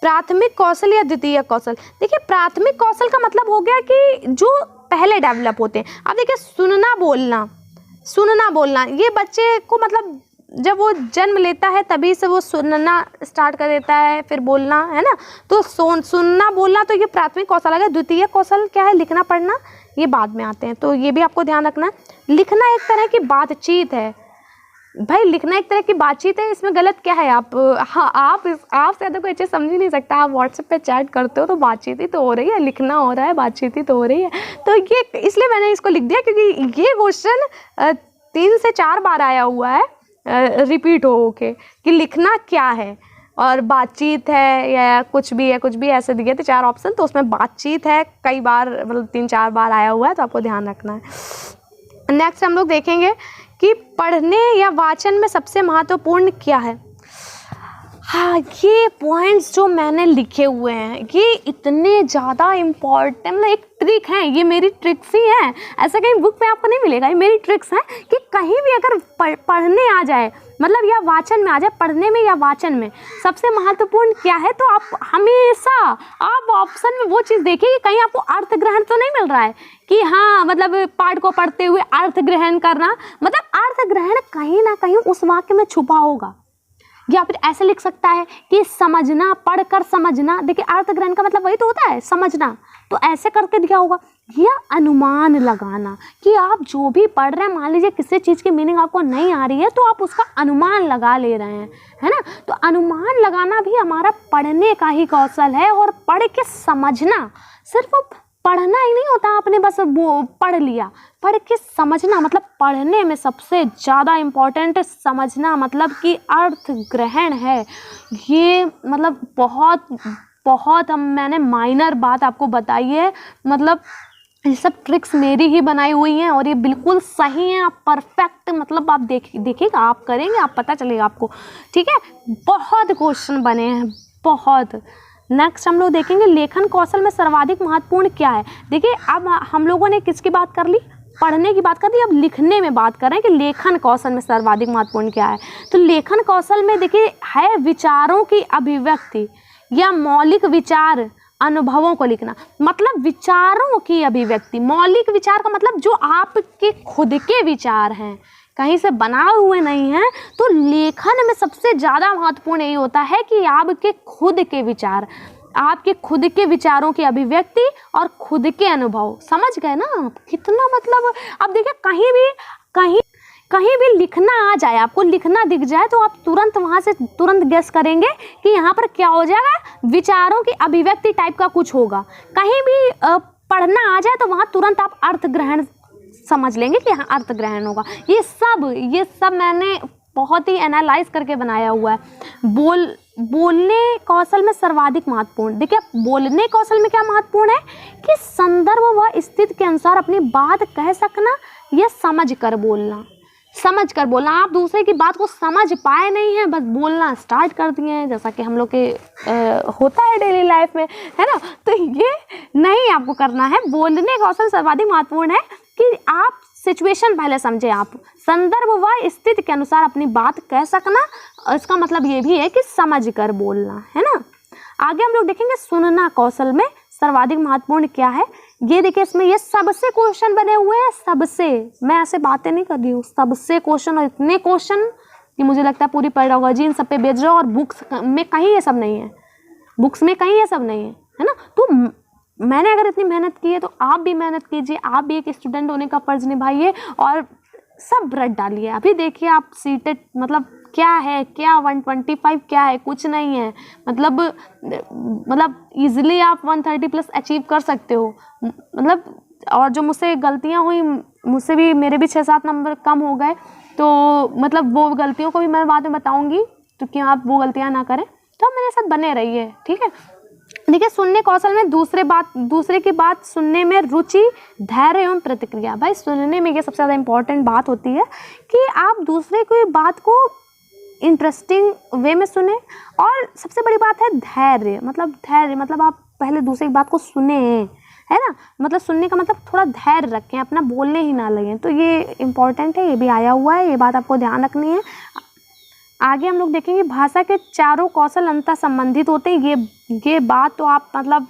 प्राथमिक कौशल या द्वितीय कौशल, देखिए प्राथमिक कौशल का मतलब हो गया कि जो पहले डेवलप होते हैं। अब देखिए सुनना बोलना, ये बच्चे को मतलब जब वो जन्म लेता है तभी से वो सुनना स्टार्ट कर देता है, फिर बोलना, है ना। तो सुनना बोलना तो ये प्राथमिक कौशल है। द्वितीय कौशल क्या है, लिखना पढ़ना, ये बाद में आते हैं, तो ये भी आपको ध्यान रखना है। लिखना एक तरह की बातचीत है भाई, लिखना एक तरह की बातचीत है, इसमें गलत क्या है। आप आपसे ज़्यादा कोई अच्छे समझ ही नहीं सकता। आप व्हाट्सएप पे चैट करते हो तो बातचीत ही तो हो रही है, लिखना हो रहा है, बातचीत ही तो हो रही है। तो ये इसलिए मैंने इसको लिख दिया क्योंकि ये क्वेश्चन 3 से 4 बार आया हुआ है रिपीट हो के कि लिखना क्या है, और बातचीत है या कुछ भी है, कुछ भी ऐसे दिए थे 4 ऑप्शन, तो उसमें बातचीत है कई बार, मतलब 3-4 बार आया हुआ है, तो आपको ध्यान रखना है। नेक्स्ट हम लोग देखेंगे कि पढ़ने या वाचन में सबसे महत्वपूर्ण क्या है। हाँ, ये पॉइंट्स जो मैंने लिखे हुए हैं ये इतने ज़्यादा इम्पॉर्टेंट, मतलब एक ट्रिक है, ये मेरी ट्रिक्स ही हैं, ऐसा कहीं बुक में आपको नहीं मिलेगा, ये मेरी ट्रिक्स हैं कि कहीं भी अगर पढ़ने आ जाए, मतलब या वाचन में आ जाए, पढ़ने में या वाचन में सबसे महत्वपूर्ण क्या है, तो आप हमेशा आप ऑप्शन में वो चीज़ देखिए कि कहीं आपको अर्थ ग्रहण तो नहीं मिल रहा है कि हाँ मतलब पाठ को पढ़ते हुए अर्थ ग्रहण करना, मतलब अर्थ ग्रहण कहीं ना कहीं उस वाक्य में छुपा होगा। या फिर ऐसे लिख सकता है कि समझना, पढ़कर समझना, देखिए अर्थ ग्रहण का मतलब वही तो होता है, समझना, तो ऐसे करके दिया होगा। या अनुमान लगाना कि आप जो भी पढ़ रहे हैं, मान लीजिए किसी चीज़ की मीनिंग आपको नहीं आ रही है तो आप उसका अनुमान लगा ले रहे हैं, है ना, तो अनुमान लगाना भी हमारा पढ़ने का ही कौशल है। और पढ़ के समझना, सिर्फ पढ़ना ही नहीं होता आपने बस वो पढ़ लिया, पढ़ के समझना, मतलब पढ़ने में सबसे ज़्यादा इम्पॉर्टेंट समझना, मतलब कि अर्थ ग्रहण है। ये मतलब बहुत बहुत मैंने माइनर बात आपको बताई है, मतलब ये सब ट्रिक्स मेरी ही बनाई हुई हैं और ये बिल्कुल सही हैं, आप परफेक्ट, मतलब आप देखिएगा, आप करेंगे, आप पता चलेगा आपको, ठीक है। बहुत क्वेश्चन बने हैं, बहुत। नेक्स्ट हम लोग देखेंगे लेखन कौशल में सर्वाधिक महत्वपूर्ण क्या है। देखिए अब हम लोगों ने किसकी बात कर ली, पढ़ने की बात कर दी, अब लिखने में बात कर रहे हैं कि लेखन कौशल में सर्वाधिक महत्वपूर्ण क्या है। तो लेखन कौशल में देखिए है विचारों की अभिव्यक्ति या मौलिक विचार अनुभवों को लिखना, मतलब विचारों की अभिव्यक्ति। मौलिक विचार का मतलब जो आपके खुद के विचार हैं, कहीं से बनाए हुए नहीं हैं। तो लेखन में सबसे ज़्यादा महत्वपूर्ण यही होता है कि आपके खुद के विचार, आपके खुद के विचारों की अभिव्यक्ति और खुद के अनुभव, समझ गए ना आप कितना, मतलब अब देखिए कहीं भी लिखना आ जाए, आपको लिखना दिख जाए तो आप तुरंत वहाँ से तुरंत गेस करेंगे कि यहाँ पर क्या हो जाएगा, विचारों की अभिव्यक्ति टाइप का कुछ होगा। कहीं भी पढ़ना आ जाए तो वहाँ तुरंत आप अर्थ ग्रहण समझ लेंगे कि हाँ अर्थ ग्रहण होगा। ये सब मैंने बहुत ही एनालाइज करके बनाया हुआ है। बोलने कौशल में सर्वाधिक महत्वपूर्ण, देखिए बोलने कौशल में क्या महत्वपूर्ण है कि संदर्भ व स्थिति के अनुसार अपनी बात कह सकना या समझ कर बोलना। आप दूसरे की बात को समझ पाए नहीं हैं, बस बोलना स्टार्ट कर दिए हैं, जैसा कि हम लोग के होता है डेली लाइफ में, है ना। तो ये नहीं आपको करना है। बोलने कौशल सर्वाधिक महत्वपूर्ण है कि आप सिचुएशन पहले समझे, आप संदर्भ व स्थिति के अनुसार अपनी बात कह सकना, इसका मतलब ये भी है कि समझ कर बोलना, है ना। आगे हम लोग देखेंगे सुनना कौशल में सर्वाधिक महत्वपूर्ण क्या है। ये देखिए इसमें ये सबसे क्वेश्चन बने हुए हैं, सबसे, मैं ऐसे बातें नहीं कर रही हूँ, सबसे क्वेश्चन, और इतने क्वेश्चन कि मुझे लगता है पूरी पेडागोजी इन सब पे बेच रहा, और बुक्स में कहीं ये सब नहीं है, बुक्स में कहीं ये सब नहीं है ना। तो मैंने अगर इतनी मेहनत की है तो आप भी मेहनत कीजिए, आप भी एक स्टूडेंट होने का फर्ज निभाइए और सब रट डालिए। अभी देखिए आप सीटेट मतलब क्या है, क्या 125 क्या है, कुछ नहीं है, मतलब इजीली आप 130+ अचीव कर सकते हो, मतलब। और जो मुझसे गलतियां हुई, मुझसे भी मेरे भी 6-7 नंबर कम हो गए, तो मतलब वो गलतियों को भी मैं बाद में बताऊंगी, तो कि आप वो गलतियां ना करें, तो आप मेरे साथ बने रहिए, ठीक है। देखिए सुनने कौशल में दूसरे की बात सुनने में रुचि, धैर्य एवं प्रतिक्रिया। भाई सुनने में ये सबसे ज़्यादा इम्पोर्टेंट बात होती है कि आप दूसरे की बात को इंटरेस्टिंग वे में सुने, और सबसे बड़ी बात है धैर्य, मतलब आप पहले दूसरे की बात को सुने, है ना, मतलब सुनने का मतलब थोड़ा धैर्य रखें, अपना बोलने ही ना लगें, तो ये इम्पोर्टेंट है, ये भी आया हुआ है, ये बात आपको ध्यान रखनी है। आगे हम लोग देखेंगे भाषा के चारों कौशल अंतः संबंधित होते हैं। ये बात तो आप मतलब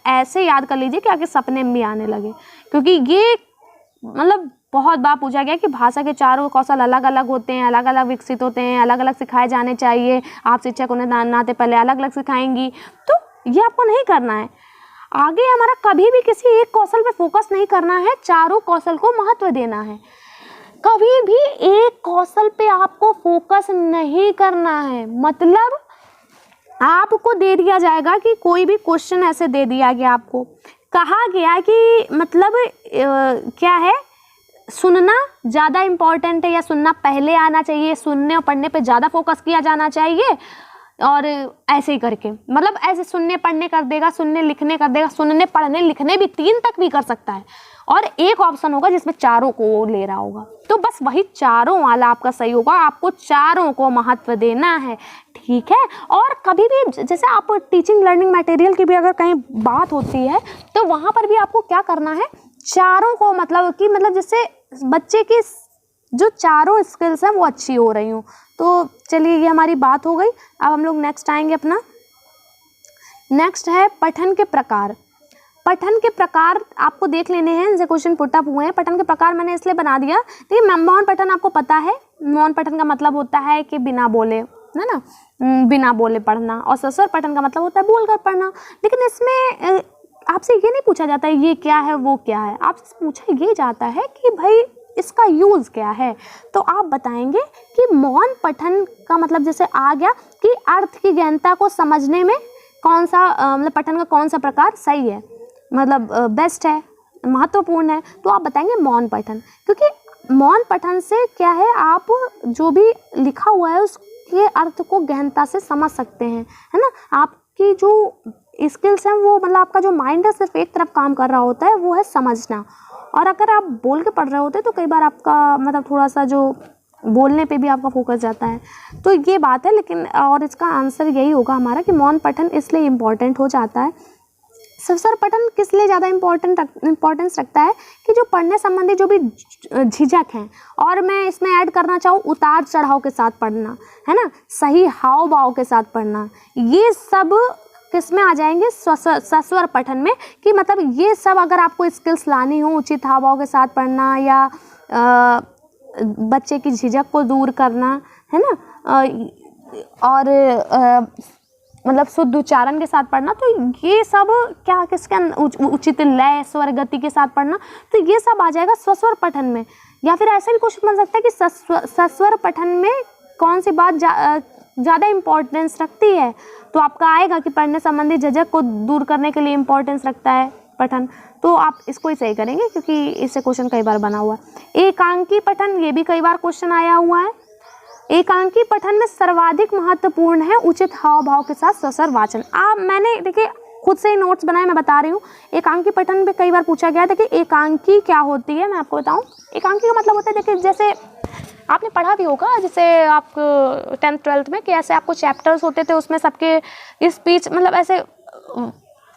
ऐसे याद कर लीजिए कि आगे सपने में भी आने लगे, क्योंकि ये मतलब बहुत बार पूछा गया कि भाषा के चारों कौशल अलग अलग होते हैं, अलग अलग विकसित होते हैं, अलग अलग सिखाए जाने चाहिए, आप शिक्षक उन्हें नाते पहले अलग अलग सिखाएंगी, तो ये आपको नहीं करना है। आगे हमारा कभी भी किसी एक कौशल पे फोकस नहीं करना है, चारों कौशल को महत्व देना है। कभी भी एक कौशल पे आपको फोकस नहीं करना है, मतलब आपको दे दिया जाएगा कि कोई भी क्वेश्चन ऐसे दे दिया गया, आपको कहा गया कि मतलब क्या है, सुनना ज़्यादा इम्पॉर्टेंट है या सुनना पहले आना चाहिए, सुनने और पढ़ने पे ज़्यादा फोकस किया जाना चाहिए, और ऐसे ही करके मतलब ऐसे सुनने पढ़ने कर देगा, सुनने लिखने कर देगा, सुनने पढ़ने लिखने भी 3 तक भी कर सकता है, और एक ऑप्शन होगा जिसमें चारों को ले रहा होगा, तो बस वही चारों वाला आपका सही होगा। आपको चारों को महत्व देना है, ठीक है। और कभी भी जैसे आप टीचिंग लर्निंग मटेरियल की भी अगर कहीं बात होती है तो वहाँ पर भी आपको क्या करना है, चारों को मतलब कि मतलब जैसे बच्चे की जो चारों स्किल्स हैं वो अच्छी हो रही हूँ। तो चलिए ये हमारी बात हो गई। अब हम लोग नेक्स्ट आएंगे अपना, नेक्स्ट है पठन के प्रकार। पठन के प्रकार आपको देख लेने हैं, जैसे क्वेश्चन पुट अप हुए हैं। पठन के प्रकार मैंने इसलिए बना दिया, देखिए मौन पठन आपको पता है, मौन पठन का मतलब होता है कि बिना बोले, है ना, बिना बोले पढ़ना, और सस्वर पठन का मतलब होता है बोलकर पढ़ना। लेकिन इसमें आपसे ये नहीं पूछा जाता है ये क्या है वो क्या है, आपसे पूछा ये जाता है कि भाई इसका यूज़ क्या है। तो आप बताएंगे कि मौन पठन का मतलब जैसे आ गया कि अर्थ की गहनता को समझने में कौन सा मतलब पठन का कौन सा प्रकार सही है, मतलब बेस्ट है, महत्वपूर्ण है, तो आप बताएंगे मौन पठन। क्योंकि मौन पठन से क्या है, आप जो भी लिखा हुआ है उसके अर्थ को गहनता से समझ सकते हैं, है ना। आपकी जो स्किल्स हैं वो मतलब आपका जो माइंड है सिर्फ एक तरफ काम कर रहा होता है, वो है समझना। और अगर आप बोल के पढ़ रहे होते तो कई बार आपका मतलब थोड़ा सा जो बोलने पे भी आपका फोकस जाता है, तो ये बात है। लेकिन और इसका आंसर यही होगा हमारा कि मौन पठन इसलिए इम्पॉर्टेंट हो जाता है। सस्वर पठन किस लिए ज़्यादा इम्पोर्टेंस रखता है कि जो पढ़ने संबंधी जो भी झिझक हैं, और मैं इसमें ऐड करना चाहूँ उतार चढ़ाव के साथ पढ़ना, है ना, सही हाव भाव के साथ पढ़ना, ये सब किस में आ जाएंगे, सस्वर पठन में। कि मतलब ये सब अगर आपको स्किल्स लानी हो, उचित हाव भाव के साथ पढ़ना या बच्चे की झिझक को दूर करना, है ना, और मतलब शुद्ध उच्चारण के साथ पढ़ना, तो ये सब क्या किसके उचित लय स्वर गति के साथ पढ़ना, तो ये सब आ जाएगा सस्वर पठन में। या फिर ऐसा भी क्वेश्चन बन सकता है कि सस्वर पठन में कौन सी बात ज़्यादा इम्पोर्टेंस रखती है, तो आपका आएगा कि पढ़ने संबंधी झिझक को दूर करने के लिए इम्पोर्टेंस रखता है पठन, तो आप इसको ही सही करेंगे क्योंकि इससे क्वेश्चन कई बार बना हुआ है। एकांकी पठन, ये भी कई बार क्वेश्चन आया हुआ है। एकांकी पठन में सर्वाधिक महत्वपूर्ण है उचित हाव भाव के साथ सस्वर वाचन। मैंने देखिए खुद से ही नोट्स बनाए, मैं बता रही हूँ। एकांकी पठन पे कई बार पूछा गया था कि एकांकी क्या होती है, मैं आपको बताऊँ। एकांकी का मतलब होता है, देखिए जैसे आपने पढ़ा भी होगा, जैसे आप 10th 12th में कि ऐसे आपको चैप्टर्स होते थे, उसमें सबके स्पीच मतलब ऐसे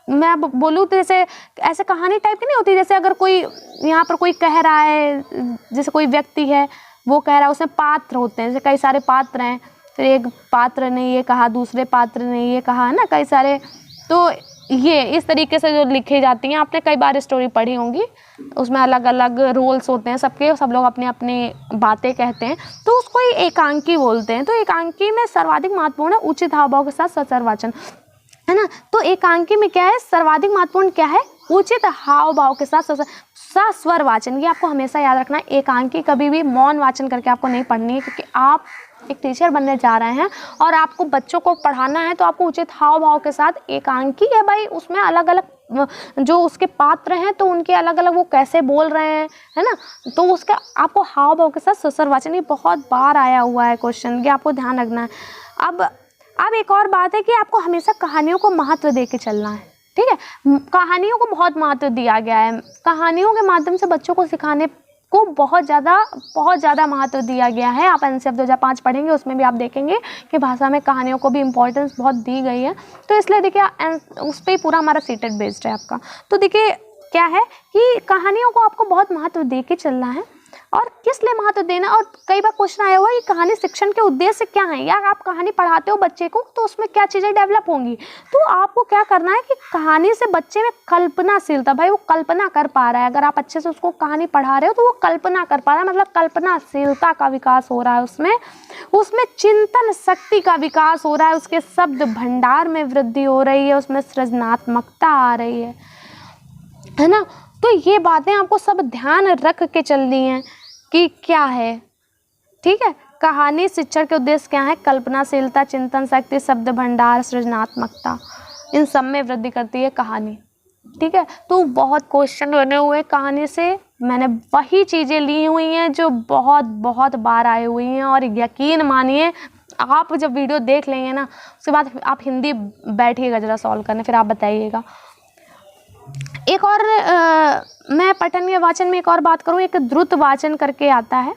मैं बोलूँ तो जैसे ऐसे कहानी टाइप की नहीं होती, जैसे अगर कोई यहाँ पर कोई कह रहा है, जैसे कोई व्यक्ति है वो कह रहा है, उसमें पात्र होते हैं, जैसे कई सारे पात्र हैं, फिर एक पात्र ने ये कहा, दूसरे पात्र ने ये कहा, है ना, कई सारे, तो ये इस तरीके से जो लिखी जाती हैं, आपने कई बार स्टोरी पढ़ी होंगी, उसमें अलग अलग रोल्स होते हैं सबके, सब लोग अपने अपने बातें कहते हैं, तो उसको ही एकांकी बोलते हैं। तो एकांकी में सर्वाधिक महत्वपूर्ण है उचित हाव भाव के साथ सस्वर वाचन, है ना। तो एकांकी में क्या है, सर्वाधिक महत्वपूर्ण क्या है, उचित हाव भाव के साथ सस्वर वाचन। ये आपको हमेशा याद रखना है। एकांकी कभी भी मौन वाचन करके आपको नहीं पढ़नी है, क्योंकि आप एक टीचर बनने जा रहे हैं और आपको बच्चों को पढ़ाना है, तो आपको उचित हाव भाव के साथ एकांकी है भाई, उसमें अलग अलग जो उसके पात्र हैं तो उनके अलग अलग वो कैसे बोल रहे हैं, है ना, तो उसका आपको हाव भाव के साथ सस्वर वाचन, ये बहुत बार आया हुआ है क्वेश्चन, ये आपको ध्यान रखना है। अब एक और बात है कि आपको हमेशा कहानियों को महत्व दे के चलना है, ठीक है। कहानियों को बहुत महत्व दिया गया है, कहानियों के माध्यम से बच्चों को सिखाने को बहुत ज़्यादा महत्व दिया गया है। आप एनसीएफ 2005 पढ़ेंगे, उसमें भी आप देखेंगे कि भाषा में कहानियों को भी इम्पोर्टेंस बहुत दी गई है। तो इसलिए देखिए उस पर ही पूरा हमारा सीटेड बेस्ड है आपका। तो देखिए क्या है कि कहानियों को आपको बहुत महत्व दे के चलना है, और किस लिए महत्व देना। और कई बार क्वेश्चन आया हुआ है कि कहानी शिक्षण के उद्देश्य क्या है, या आप कहानी पढ़ाते हो बच्चे को तो उसमें क्या चीज़ें डेवलप होंगी। तो आपको क्या करना है कि कहानी से बच्चे में कल्पनाशीलता, भाई वो कल्पना कर पा रहा है, अगर आप अच्छे से उसको कहानी पढ़ा रहे हो तो वो कल्पना कर पा रहा है, मतलब कल्पनाशीलता का विकास हो रहा है, उसमें चिंतन शक्ति का विकास हो रहा है, उसके शब्द भंडार में वृद्धि हो रही है, उसमें सृजनात्मकता आ रही है ना। तो ये बातें आपको सब ध्यान रख के चलनी है कि क्या है, ठीक है। कहानी शिक्षण के उद्देश्य क्या है, कल्पनाशीलता, चिंतन शक्ति, शब्द भंडार, सृजनात्मकता, इन सब में वृद्धि करती है कहानी, ठीक है। तो बहुत क्वेश्चन बने हुए कहानी से, मैंने वही चीज़ें ली हुई हैं जो बहुत बहुत बार आई हुई हैं, और यकीन मानिए आप जब वीडियो देख लेंगे ना उसके बाद आप हिंदी बैठिएगा ज़रा सॉल्व करने, फिर आप बताइएगा। एक और मैं पठन या वाचन में एक और बात करूँ, एक द्रुत वाचन करके आता है,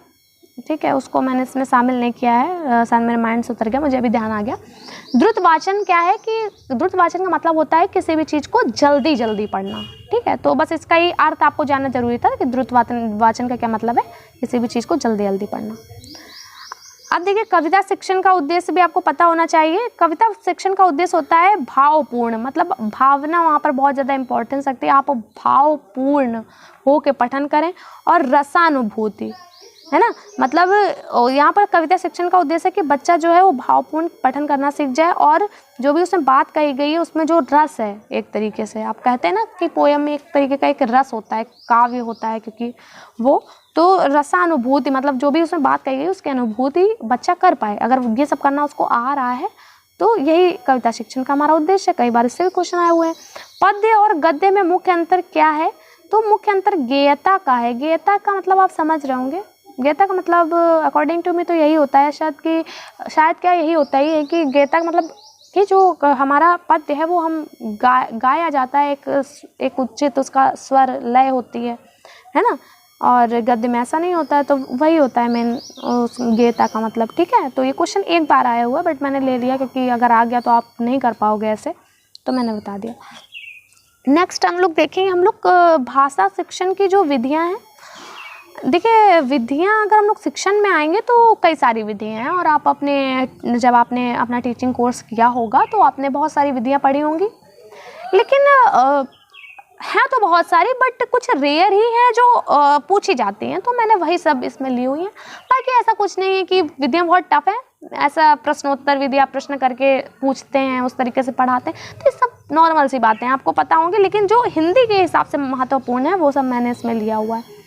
ठीक है, उसको मैंने इसमें शामिल नहीं किया है, शायद मेरे माइंड से उतर गया, मुझे अभी ध्यान आ गया। द्रुत वाचन क्या है कि द्रुत वाचन का मतलब होता है किसी भी चीज़ को जल्दी जल्दी पढ़ना, ठीक है। तो बस इसका ही अर्थ आपको जानना जरूरी था कि द्रुत वाचन का क्या मतलब है, किसी भी चीज़ को जल्दी जल्दी पढ़ना। अब देखिए, कविता शिक्षण का उद्देश्य भी आपको पता होना चाहिए। कविता शिक्षण का उद्देश्य होता है भावपूर्ण, मतलब भावना वहाँ पर बहुत ज़्यादा इंपॉर्टेंस रखती है। आप भावपूर्ण हो के पठन करें और रसानुभूति, है ना, मतलब यहाँ पर कविता शिक्षण का उद्देश्य है कि बच्चा जो है वो भावपूर्ण पठन करना सीख जाए, और जो भी उसमें बात कही गई है उसमें जो रस है, एक तरीके से आप कहते हैं ना कि पोयम में एक तरीके का एक रस होता है, काव्य होता है, क्योंकि वो तो रसानुभूति मतलब जो भी उसमें बात कही गई उसकी अनुभूति बच्चा कर पाए। अगर ये सब करना उसको आ रहा है तो यही कविता शिक्षण का हमारा उद्देश्य है। कई बार इससे भी क्वेश्चन आए हुए हैं। पद्य और गद्य में मुख्य अंतर क्या है, तो मुख्य अंतर गेयता का है। गेयता का मतलब आप समझ रहे होंगे, गेयता का मतलब अकॉर्डिंग टू मी तो यही होता है शायद क्या यही होता ही है कि गेयता का मतलब कि जो हमारा पद्य है वो हम गाया जाता है, एक उचित उसका स्वर लय होती है ना, और गद्य में ऐसा नहीं होता है, तो वही होता है मेन उस गेयता का मतलब, ठीक है। तो ये क्वेश्चन एक बार आया हुआ बट मैंने ले लिया क्योंकि अगर आ गया तो आप नहीं कर पाओगे ऐसे, तो मैंने बता दिया। नेक्स्ट हम लोग देखेंगे, हम लोग भाषा शिक्षण की जो विधियाँ हैं। देखिए, विधियाँ अगर हम लोग शिक्षण में आएंगे तो कई सारी विधियाँ हैं, और आप जब आपने अपना टीचिंग कोर्स किया होगा तो आपने बहुत सारी विधियाँ पढ़ी होंगी, लेकिन हैं तो बहुत सारी बट कुछ रेयर ही हैं जो पूछी जाती हैं, तो मैंने वही सब इसमें ली हुई हैं। बाकी ऐसा कुछ नहीं है कि विधियाँ बहुत टफ है, ऐसा प्रश्नोत्तर विधि आप प्रश्न करके पूछते हैं उस तरीके से पढ़ाते हैं, तो ये सब नॉर्मल सी बातें हैं, आपको पता होंगी, लेकिन जो हिंदी के हिसाब से महत्वपूर्ण है वो सब मैंने इसमें लिया हुआ है।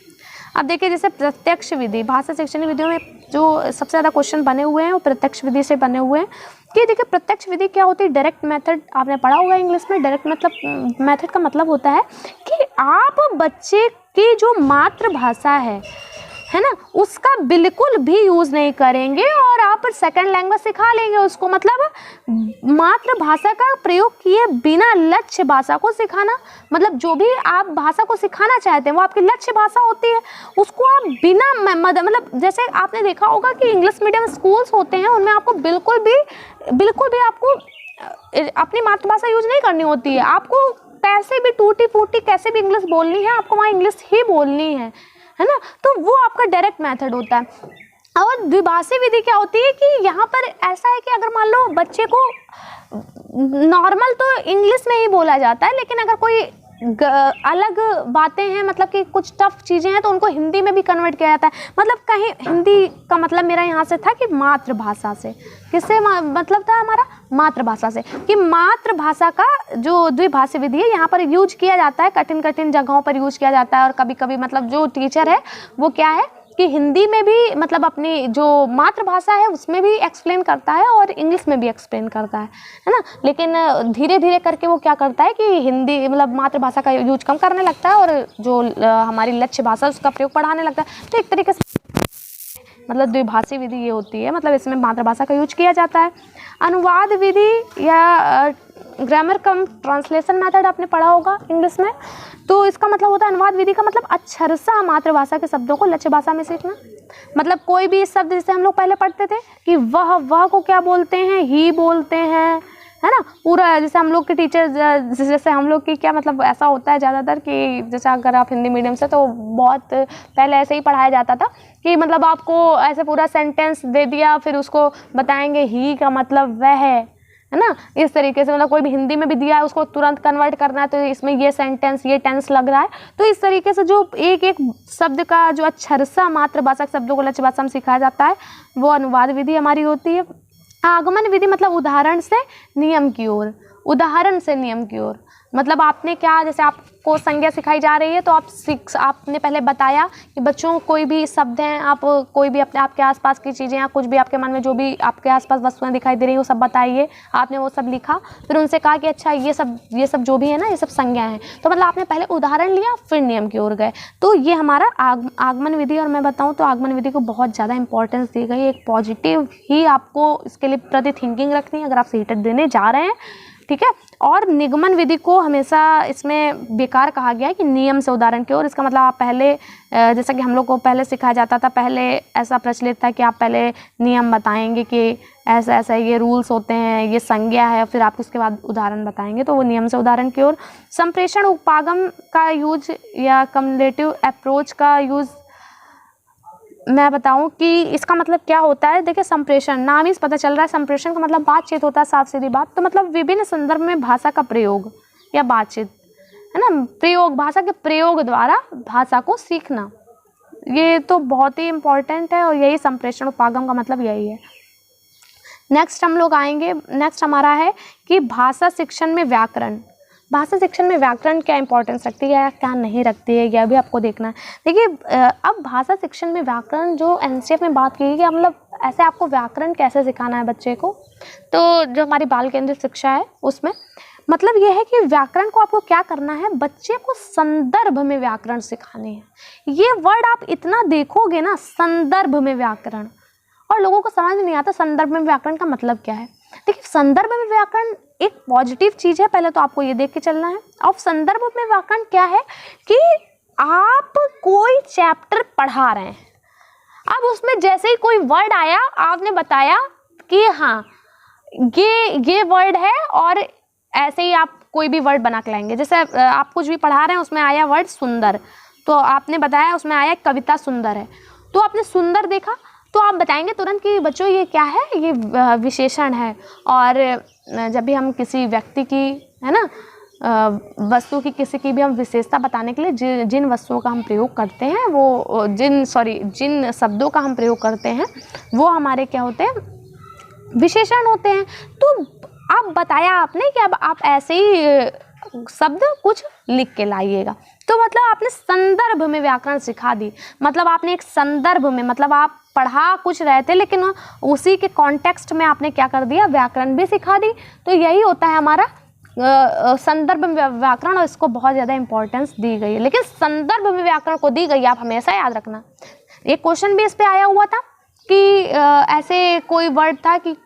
अब देखिए, जैसे प्रत्यक्ष विधि, भाषा शिक्षण विधियों में जो सबसे ज़्यादा क्वेश्चन बने हुए हैं वो प्रत्यक्ष विधि से बने हुए हैं। कि देखिए, प्रत्यक्ष विधि क्या होती है, डायरेक्ट मेथड आपने पढ़ा होगा इंग्लिश में। डायरेक्ट मतलब मेथड का मतलब होता है कि आप बच्चे की जो मातृभाषा है ना, उसका बिल्कुल भी यूज़ नहीं करेंगे और आप सेकंड लैंग्वेज सिखा लेंगे उसको, मतलब मातृभाषा का प्रयोग किए बिना लक्ष्य भाषा को सिखाना, मतलब जो भी आप भाषा को सिखाना चाहते हैं वो आपकी लक्ष्य भाषा होती है, उसको आप बिना मतलब जैसे आपने देखा होगा कि इंग्लिश मीडियम स्कूल्स होते हैं उनमें आपको बिल्कुल भी आपको अपनी मातृभाषा यूज नहीं करनी होती है। आपको कैसे भी टूटी फूटी कैसे भी इंग्लिश बोलनी है, आपको वहाँ इंग्लिश ही बोलनी है ना, तो वो आपका डायरेक्ट मेथड होता है। और द्विभाषी विधि क्या होती है कि यहाँ पर ऐसा है कि अगर मान लो बच्चे को नॉर्मल तो इंग्लिश में ही बोला जाता है, लेकिन अगर कोई अलग बातें हैं, मतलब कि कुछ टफ चीज़ें हैं, तो उनको हिंदी में भी कन्वर्ट किया जाता है। मतलब कहीं हिंदी का मतलब मेरा यहाँ से था कि मातृभाषा से, किससे मतलब था हमारा मातृभाषा से, कि मातृभाषा का जो द्विभाषी विधि है यहाँ पर यूज किया जाता है, कठिन जगहों पर यूज किया जाता है, और कभी कभी मतलब जो टीचर है वो क्या है कि हिंदी में भी मतलब अपनी जो मातृभाषा है उसमें भी एक्सप्लेन करता है और इंग्लिश में भी एक्सप्लेन करता है ना, लेकिन धीरे धीरे करके वो क्या करता है कि हिंदी मतलब मातृभाषा का यूज कम करने लगता है और जो हमारी लक्ष्य भाषा उसका प्रयोग बढ़ाने लगता है। तो एक तरीके से मतलब द्विभाषी विधि ये होती है, मतलब इसमें मातृभाषा का यूज किया जाता है। अनुवाद विधि या ग्रामर कम ट्रांसलेशन मेथड आपने पढ़ा होगा इंग्लिश में, तो इसका मतलब होता है अनुवाद विधि का मतलब अक्षरशः मातृभाषा के शब्दों को लक्ष्य भाषा में सीखना। मतलब कोई भी शब्द जैसे हम लोग पहले पढ़ते थे कि वह को क्या बोलते हैं, ही बोलते हैं, है ना, पूरा जैसे हम लोग के टीचर जैसे हम लोग की क्या मतलब ऐसा होता है ज़्यादातर कि जैसे अगर आप हिंदी मीडियम से तो बहुत पहले ऐसे ही पढ़ाया जाता था कि मतलब आपको ऐसे पूरा सेंटेंस दे दिया, फिर उसको बताएंगे ही का मतलब वह है ना, इस तरीके से मतलब कोई भी हिंदी में भी दिया है उसको तुरंत कन्वर्ट करना है, तो इसमें ये सेंटेंस ये टेंस लग रहा है। तो इस तरीके से जो एक एक शब्द का जो अक्षरशः मातृभाषा के शब्दों को लक्ष्य भाषा में सिखाया जाता है वो अनुवाद विधि हमारी होती है। आगमन विधि मतलब उदाहरण से नियम की ओर, उदाहरण से नियम की ओर, मतलब आपने क्या, जैसे आपको संज्ञा सिखाई जा रही है तो आपने पहले बताया कि बच्चों कोई भी शब्द हैं, आप कोई भी अपने आपके आसपास की चीज़ें या कुछ भी आपके मन में जो भी आपके आसपास वस्तुएं दिखाई दे रही हैं वो सब बताइए। आपने वो सब लिखा, फिर उनसे कहा कि अच्छा ये सब जो भी है ना ये सब संज्ञा हैं। तो मतलब आपने पहले उदाहरण लिया फिर नियम की ओर गए। तो ये हमारा आगमन विधि, और मैं बताऊँ तो आगमन विधि को बहुत ज़्यादा इंपॉर्टेंस दी गई। एक पॉजिटिव ही आपको इसके लिए प्रति थिंकिंग रखनी है अगर आप सीटेट देने जा रहे हैं, ठीक है। और निगमन विधि को हमेशा इसमें बेकार कहा गया है कि नियम से उदाहरण की ओर। इसका मतलब आप पहले, जैसा कि हम लोग को पहले सिखाया जाता था, पहले ऐसा प्रचलित था कि आप पहले नियम बताएंगे कि ऐसा ऐसा ये रूल्स होते हैं, ये संज्ञा है, फिर आप उसके बाद उदाहरण बताएंगे, तो वो नियम से उदाहरण की ओर। संप्रेषण उपागम का यूज या कम्युलेटिव अप्रोच का यूज मैं बताऊं कि इसका मतलब क्या होता है। देखिए संप्रेषण, नाम ही पता चल रहा है, संप्रेषण का मतलब बातचीत होता है, साफ सीधी बात। तो मतलब विभिन्न संदर्भ में भाषा का प्रयोग या बातचीत, है ना, प्रयोग, भाषा के प्रयोग द्वारा भाषा को सीखना, ये तो बहुत ही इम्पोर्टेंट है और यही संप्रेषण उपागम का मतलब यही है। नेक्स्ट हम लोग आएंगे, नेक्स्ट हमारा है कि भाषा शिक्षण में व्याकरण। भाषा शिक्षण में व्याकरण क्या इंपॉर्टेंस रखती है या क्या नहीं रखती है, यह भी आपको देखना है। देखिए अब भाषा शिक्षण में व्याकरण जो एनसीएफ में बात की गई, मतलब ऐसे आपको व्याकरण कैसे सिखाना है बच्चे को, तो जो हमारी बाल केंद्रित शिक्षा है उसमें मतलब ये है कि व्याकरण को आपको क्या करना है, बच्चे को संदर्भ में व्याकरण सिखाने हैं। ये वर्ड आप इतना देखोगे ना, संदर्भ में व्याकरण, और लोगों को समझ नहीं आता संदर्भ में व्याकरण का मतलब क्या है। देखिए संदर्भ में व्याकरण एक पॉजिटिव चीज है, पहले तो आपको ये देख के चलना है। और संदर्भ में व्याकरण क्या है कि आप कोई चैप्टर पढ़ा रहे हैं, अब उसमें जैसे ही कोई वर्ड आया आपने बताया कि हाँ ये वर्ड है, और ऐसे ही आप कोई भी वर्ड बना के लाएंगे। जैसे आप कुछ भी पढ़ा रहे हैं, उसमें आया वर्ड सुंदर, तो आपने बताया उसमें आया कविता सुंदर है, तो आपने सुंदर देखा तो आप बताएंगे तुरंत कि बच्चों ये क्या है, ये विशेषण है। और जब भी हम किसी व्यक्ति की, है ना, वस्तु की, किसी की भी हम विशेषता बताने के लिए जिन वस्तुओं का हम प्रयोग करते हैं वो जिन शब्दों का हम प्रयोग करते हैं वो हमारे क्या होते हैं, विशेषण होते हैं। तो अब बताया आपने कि अब आप ऐसे ही शब्द कुछ लिख के लाइएगा, तो मतलब आपने संदर्भ में व्याकरण सिखा दी। मतलब आपने एक संदर्भ में, मतलब आप पढ़ा कुछ रहे थे लेकिन उसी के कॉन्टेक्स्ट में आपने क्या कर दिया, व्याकरण भी सिखा दी। तो यही होता है हमारा संदर्भ में व्याकरण, और इसको बहुत ज़्यादा इंपॉर्टेंस दी गई है। लेकिन संदर्भ में व्याकरण को दी गई, आप हमेशा याद रखना। एक क्वेश्चन भी इस पे आया हुआ था कि ऐसे कोई वर्ड था कि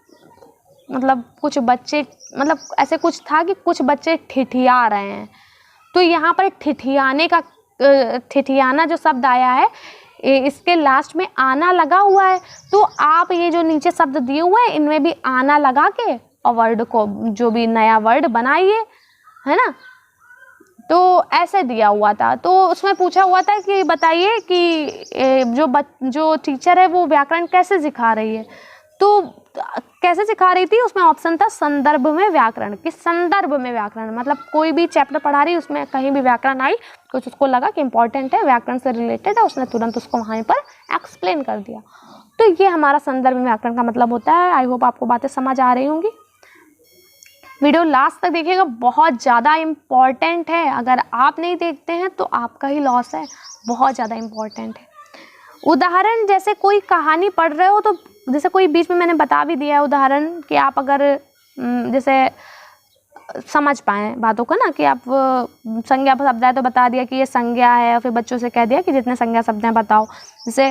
मतलब कुछ बच्चे, मतलब ऐसे कुछ था कि कुछ बच्चे ठिठिया रहे हैं, तो यहाँ पर ठिठियाने का, ठिठियाना जो शब्द आया है इसके लास्ट में आना लगा हुआ है। तो आप ये जो नीचे शब्द दिए हुए हैं इनमें भी आना लगा के और वर्ड को, जो भी नया वर्ड बनाइए, है ना। तो ऐसे दिया हुआ था, तो उसमें पूछा हुआ था कि बताइए कि जो टीचर है वो व्याकरण कैसे सिखा रही है, तो कैसे सिखा रही थी, उसमें ऑप्शन था संदर्भ में व्याकरण। कि संदर्भ में व्याकरण मतलब कोई भी चैप्टर पढ़ा रही, उसमें कहीं भी व्याकरण आई, कुछ उसको लगा कि इंपॉर्टेंट है, व्याकरण से रिलेटेड है, उसने तुरंत उसको वहाँ पर एक्सप्लेन कर दिया। तो ये हमारा संदर्भ में व्याकरण का मतलब होता है। आई होप आपको बातें समझ आ रही होंगी। वीडियो लास्ट तक देखिएगा, बहुत ज़्यादा इम्पॉर्टेंट है। अगर आप नहीं देखते हैं तो आपका ही लॉस है, बहुत ज़्यादा इम्पॉर्टेंट है। उदाहरण, जैसे कोई कहानी पढ़ रहे हो, तो जैसे कोई बीच में मैंने बता भी दिया है उदाहरण कि आप अगर जैसे समझ पाएँ बातों को ना, कि आप संज्ञा शब्द है तो बता दिया कि ये संज्ञा है, और फिर बच्चों से कह दिया कि जितने संज्ञा शब्द हैं बताओ। जैसे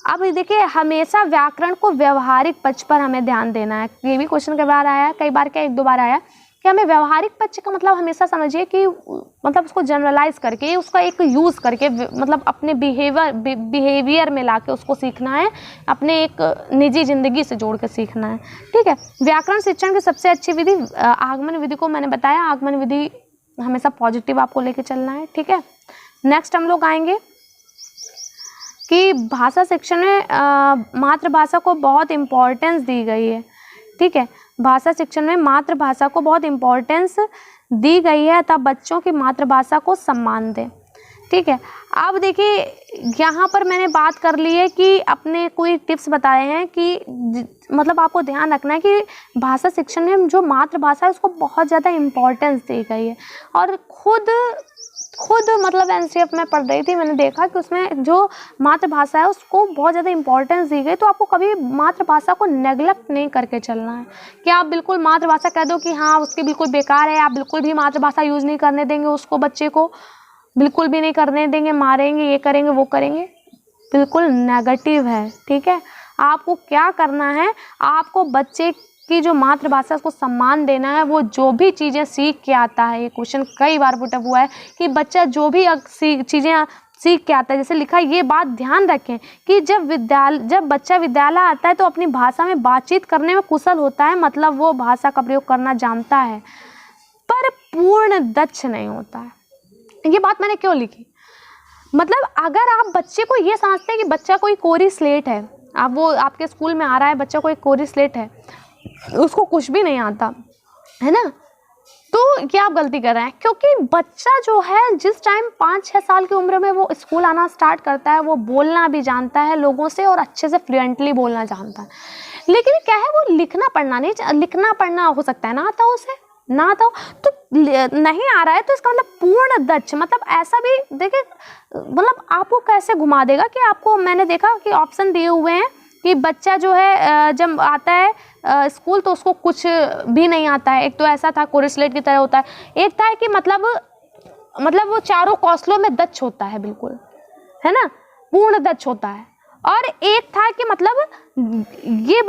अब देखिए हमेशा व्याकरण को व्यवहारिक पक्ष पर हमें ध्यान देना है। ये भी क्वेश्चन कई बार आया है, कई बार क्या 1-2 बार आया कि हमें व्यवहारिक पक्ष का मतलब हमेशा समझिए कि मतलब उसको जनरलाइज करके, उसका एक यूज़ करके, मतलब अपने बिहेवियर में लाके उसको सीखना है, अपने एक निजी ज़िंदगी से जोड़ के सीखना है, ठीक है। व्याकरण शिक्षण की सबसे अच्छी विधि आगमन विधि को मैंने बताया, आगमन विधि हमेशा पॉजिटिव आपको लेके चलना है, ठीक है। नेक्स्ट हम लोग आएंगे कि भाषा शिक्षण में मातृभाषा को बहुत इम्पोर्टेंस दी गई है, ठीक है। भाषा शिक्षण में मातृभाषा को बहुत इम्पोर्टेंस दी गई है, तब बच्चों की मातृभाषा को सम्मान दें, ठीक है। अब देखिए यहाँ पर मैंने बात कर ली है कि अपने कोई टिप्स बताए हैं कि मतलब आपको ध्यान रखना है कि भाषा शिक्षण में जो मातृभाषा है उसको बहुत ज़्यादा इम्पोर्टेंस दी गई है। और खुद मतलब एनसीएफ में पढ़ रही थी, मैंने देखा कि उसमें जो मातृभाषा है उसको बहुत ज़्यादा इम्पोर्टेंस दी गई। तो आपको कभी मातृभाषा को नेगलेक्ट नहीं करके चलना है कि आप बिल्कुल मातृभाषा कह दो कि हाँ उसकी बिल्कुल बेकार है, आप बिल्कुल भी मातृभाषा यूज़ नहीं करने देंगे उसको, बच्चे को बिल्कुल भी नहीं करने देंगे, मारेंगे, ये करेंगे वो करेंगे, बिल्कुल नेगेटिव है। ठीक है, आपको क्या करना है, आपको बच्चे की जो मातृभाषा है उसको सम्मान देना है। वो जो भी चीज़ें सीख के आता है, ये क्वेश्चन कई बार पुट अप हुआ है कि बच्चा जो भी चीज़ें सीख के आता है, जैसे लिखा, ये बात ध्यान रखें कि जब बच्चा विद्यालय आता है तो अपनी भाषा में बातचीत करने में कुशल होता है, मतलब वो भाषा का प्रयोग करना जानता है, पर पूर्ण दक्ष नहीं होता है। ये बात मैंने क्यों लिखी, मतलब अगर आप बच्चे को ये समझते हैं कि बच्चा कोई कोरी स्लेट है, आप वो आपके स्कूल में आ रहा है, बच्चा कोई कोरी स्लेट है, उसको कुछ भी नहीं आता है ना, तो क्या आप गलती कर रहे हैं। क्योंकि बच्चा जो है जिस टाइम 5-6 साल की उम्र में वो स्कूल आना स्टार्ट करता है, वो बोलना भी जानता है लोगों से और अच्छे से फ्लुएंटली बोलना जानता है, लेकिन क्या है वो लिखना पढ़ना हो सकता है ना आता हो उसे, ना आता हो तो नहीं आ रहा है, तो इसका मतलब पूर्ण दक्ष, मतलब ऐसा भी देखिए, मतलब आपको कैसे घुमा देगा कि आपको, मैंने देखा कि ऑप्शन दिए हुए हैं कि बच्चा जो है जब आता है स्कूल तो उसको कुछ भी नहीं आता है। एक तो ऐसा था कोरिस्लेट की तरह होता है, एक था कि मतलब वो चारों कौशलों में दक्ष होता है, बिल्कुल है ना, पूर्ण दक्ष होता है। और एक था कि मतलब ये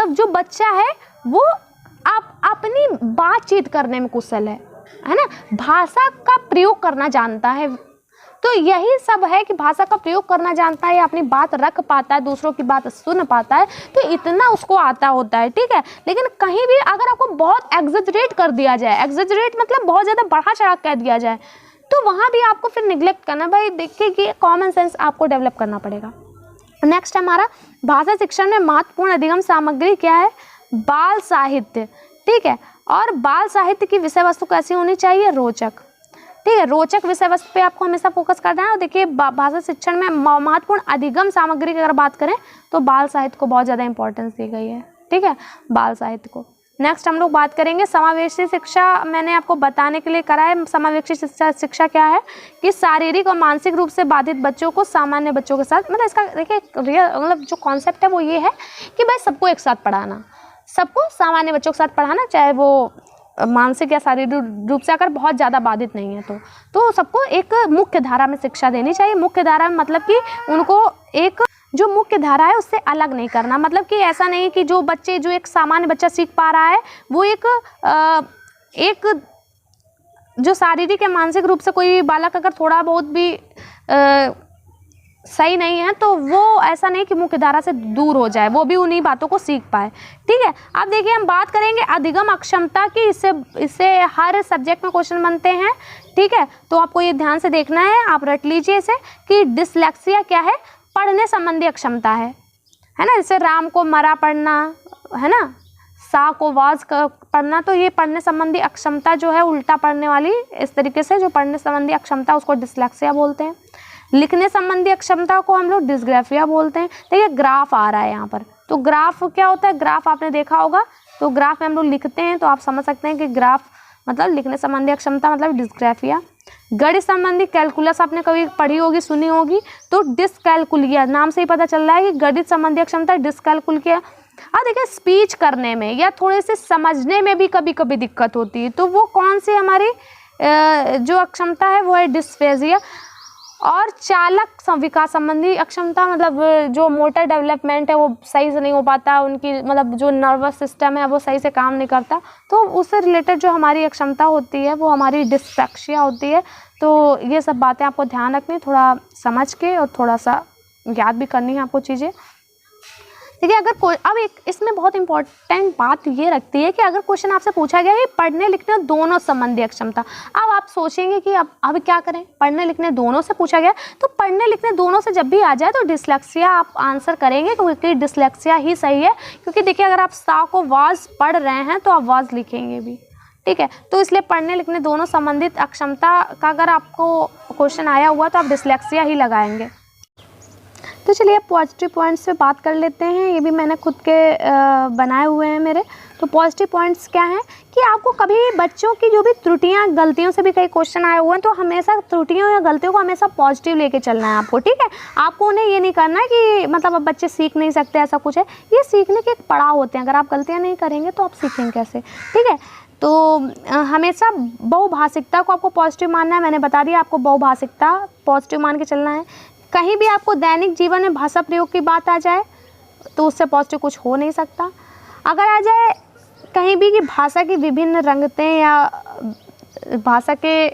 जो बच्चा है वो आप अपनी बातचीत करने में कुशल है ना, भाषा का प्रयोग करना जानता है। तो यही सब है कि भाषा का प्रयोग करना जानता है, अपनी बात रख पाता है, दूसरों की बात सुन पाता है, तो इतना उसको आता होता है। ठीक है, लेकिन कहीं भी अगर आपको बहुत एग्जेजरेट कर दिया जाए, एग्जेजरेट मतलब बहुत ज़्यादा बढ़ा चढ़ा कह दिया जाए, तो वहाँ भी आपको फिर निगलेक्ट करना, भाई देखिए कि कॉमन सेंस आपको डेवलप करना पड़ेगा। नेक्स्ट हमारा भाषा शिक्षण में महत्वपूर्ण अधिगम सामग्री क्या है, बाल साहित्य। ठीक है, और बाल साहित्य की विषय वस्तु कैसी होनी चाहिए, रोचक। ठीक है, रोचक विषय वस्तु पे आपको हमेशा फोकस करना है। और देखिए भाषा शिक्षण में महत्वपूर्ण अधिगम सामग्री की अगर बात करें तो बाल साहित्य को बहुत ज़्यादा इंपॉर्टेंस दी गई है। ठीक है, बाल साहित्य को। नेक्स्ट हम लोग बात करेंगे समावेशी शिक्षा। मैंने आपको बताने के लिए करा है, समावेशी शिक्षा क्या है कि शारीरिक और मानसिक रूप से बाधित बच्चों को सामान्य बच्चों के साथ, मतलब इसका देखिए मतलब जो कॉन्सेप्ट है वो ये है कि भाई सबको एक साथ पढ़ाना, सबको सामान्य बच्चों के साथ पढ़ाना, चाहे वो मानसिक या शारीरिक रूप से अगर बहुत ज़्यादा बाधित नहीं है तो सबको एक मुख्य धारा में शिक्षा देनी चाहिए। मुख्य धारा में मतलब कि उनको एक जो मुख्य धारा है उससे अलग नहीं करना, मतलब कि ऐसा नहीं कि जो बच्चे जो एक सामान्य बच्चा सीख पा रहा है वो एक जो शारीरिक या मानसिक रूप से कोई बालक अगर थोड़ा बहुत भी सही नहीं है तो वो ऐसा नहीं कि मुख्य धारा से दूर हो जाए, वो भी उन्हीं बातों को सीख पाए। ठीक है, अब देखिए हम बात करेंगे अधिगम अक्षमता की, इससे हर सब्जेक्ट में क्वेश्चन बनते हैं। ठीक है, तो आपको ये ध्यान से देखना है, आप रट लीजिए इसे कि डिसलेक्सिया क्या है, पढ़ने संबंधी अक्षमता है ना, जैसे राम को मरा पढ़ना है ना, सा को वाज पढ़ना, तो ये पढ़ने संबंधी अक्षमता जो है उल्टा पढ़ने वाली, इस तरीके से जो पढ़ने संबंधी अक्षमता उसको डिसलेक्सिया बोलते हैं। लिखने संबंधी अक्षमता को हम लोग डिस्ग्राफिया बोलते हैं। देखिए ग्राफ आ रहा है यहाँ पर, तो ग्राफ क्या होता है, ग्राफ आपने देखा होगा, तो ग्राफ में हम लोग लिखते हैं तो आप समझ सकते हैं कि ग्राफ मतलब लिखने संबंधी अक्षमता मतलब डिस्ग्राफिया। गणित संबंधी कैलकुलस आपने कभी पढ़ी होगी, सुनी होगी, तो डिसकैलकुलिया, नाम से ही पता चल रहा है कि गणित संबंधी अक्षमता डिसकैलकुलिया। अब देखिए स्पीच करने में या थोड़े से समझने में भी कभी कभी दिक्कत होती है, तो वो कौन सी हमारी जो अक्षमता है वो है डिस्फेजिया। और चालक विकास संबंधी अक्षमता मतलब जो मोटर डेवलपमेंट है वो सही से नहीं हो पाता, उनकी मतलब जो नर्वस सिस्टम है वो सही से काम नहीं करता, तो उससे रिलेटेड जो हमारी अक्षमता होती है वो हमारी डिस्पैक्सिया होती है। तो ये सब बातें आपको ध्यान रखनी, थोड़ा समझ के और थोड़ा सा याद भी करनी है आपको चीज़ें। देखिए अगर कोई, अब एक इसमें बहुत इंपॉर्टेंट बात ये रखती है कि अगर क्वेश्चन आपसे पूछा गया है पढ़ने लिखने दोनों संबंधी अक्षमता, अब आप सोचेंगे कि अब क्या करें, पढ़ने लिखने दोनों से पूछा गया, तो पढ़ने लिखने दोनों से जब भी आ जाए तो डिसलेक्सिया आप आंसर करेंगे, क्योंकि डिसलेक्सिया ही सही है। क्योंकि देखिए अगर आप सा को वाज पढ़ रहे हैं तो आप वाज लिखेंगे भी। ठीक है। तो इसलिए पढ़ने लिखने दोनों संबंधित अक्षमता का अगर आपको क्वेश्चन आया हुआ तो आप डिस्लेक्सिया ही लगाएंगे। तो चलिए अब पॉजिटिव पॉइंट्स पे बात कर लेते हैं। ये भी मैंने खुद के बनाए हुए हैं मेरे। तो पॉजिटिव पॉइंट्स क्या हैं कि आपको कभी बच्चों की जो भी त्रुटियां गलतियों से भी कई क्वेश्चन आए हुए हैं तो हमेशा त्रुटियों या गलतियों को हमेशा पॉजिटिव लेके चलना है आपको, ठीक है। आपको उन्हें ये नहीं करना है कि मतलब अब बच्चे सीख नहीं सकते, ऐसा कुछ है। ये सीखने के एक पड़ाव होते हैं, अगर आप गलतियाँ नहीं करेंगे तो आप सीखेंगे कैसे, ठीक है। तो हमेशा बहुभाषिकता को आपको पॉजिटिव मानना है। मैंने बता दिया आपको बहुभाषिकता पॉजिटिव मान के चलना है। कहीं भी आपको दैनिक जीवन में भाषा प्रयोग की बात आ जाए तो उससे पॉजिटिव कुछ हो नहीं सकता। अगर आ जाए कहीं भी कि भाषा की विभिन्न रंगतें या भाषा के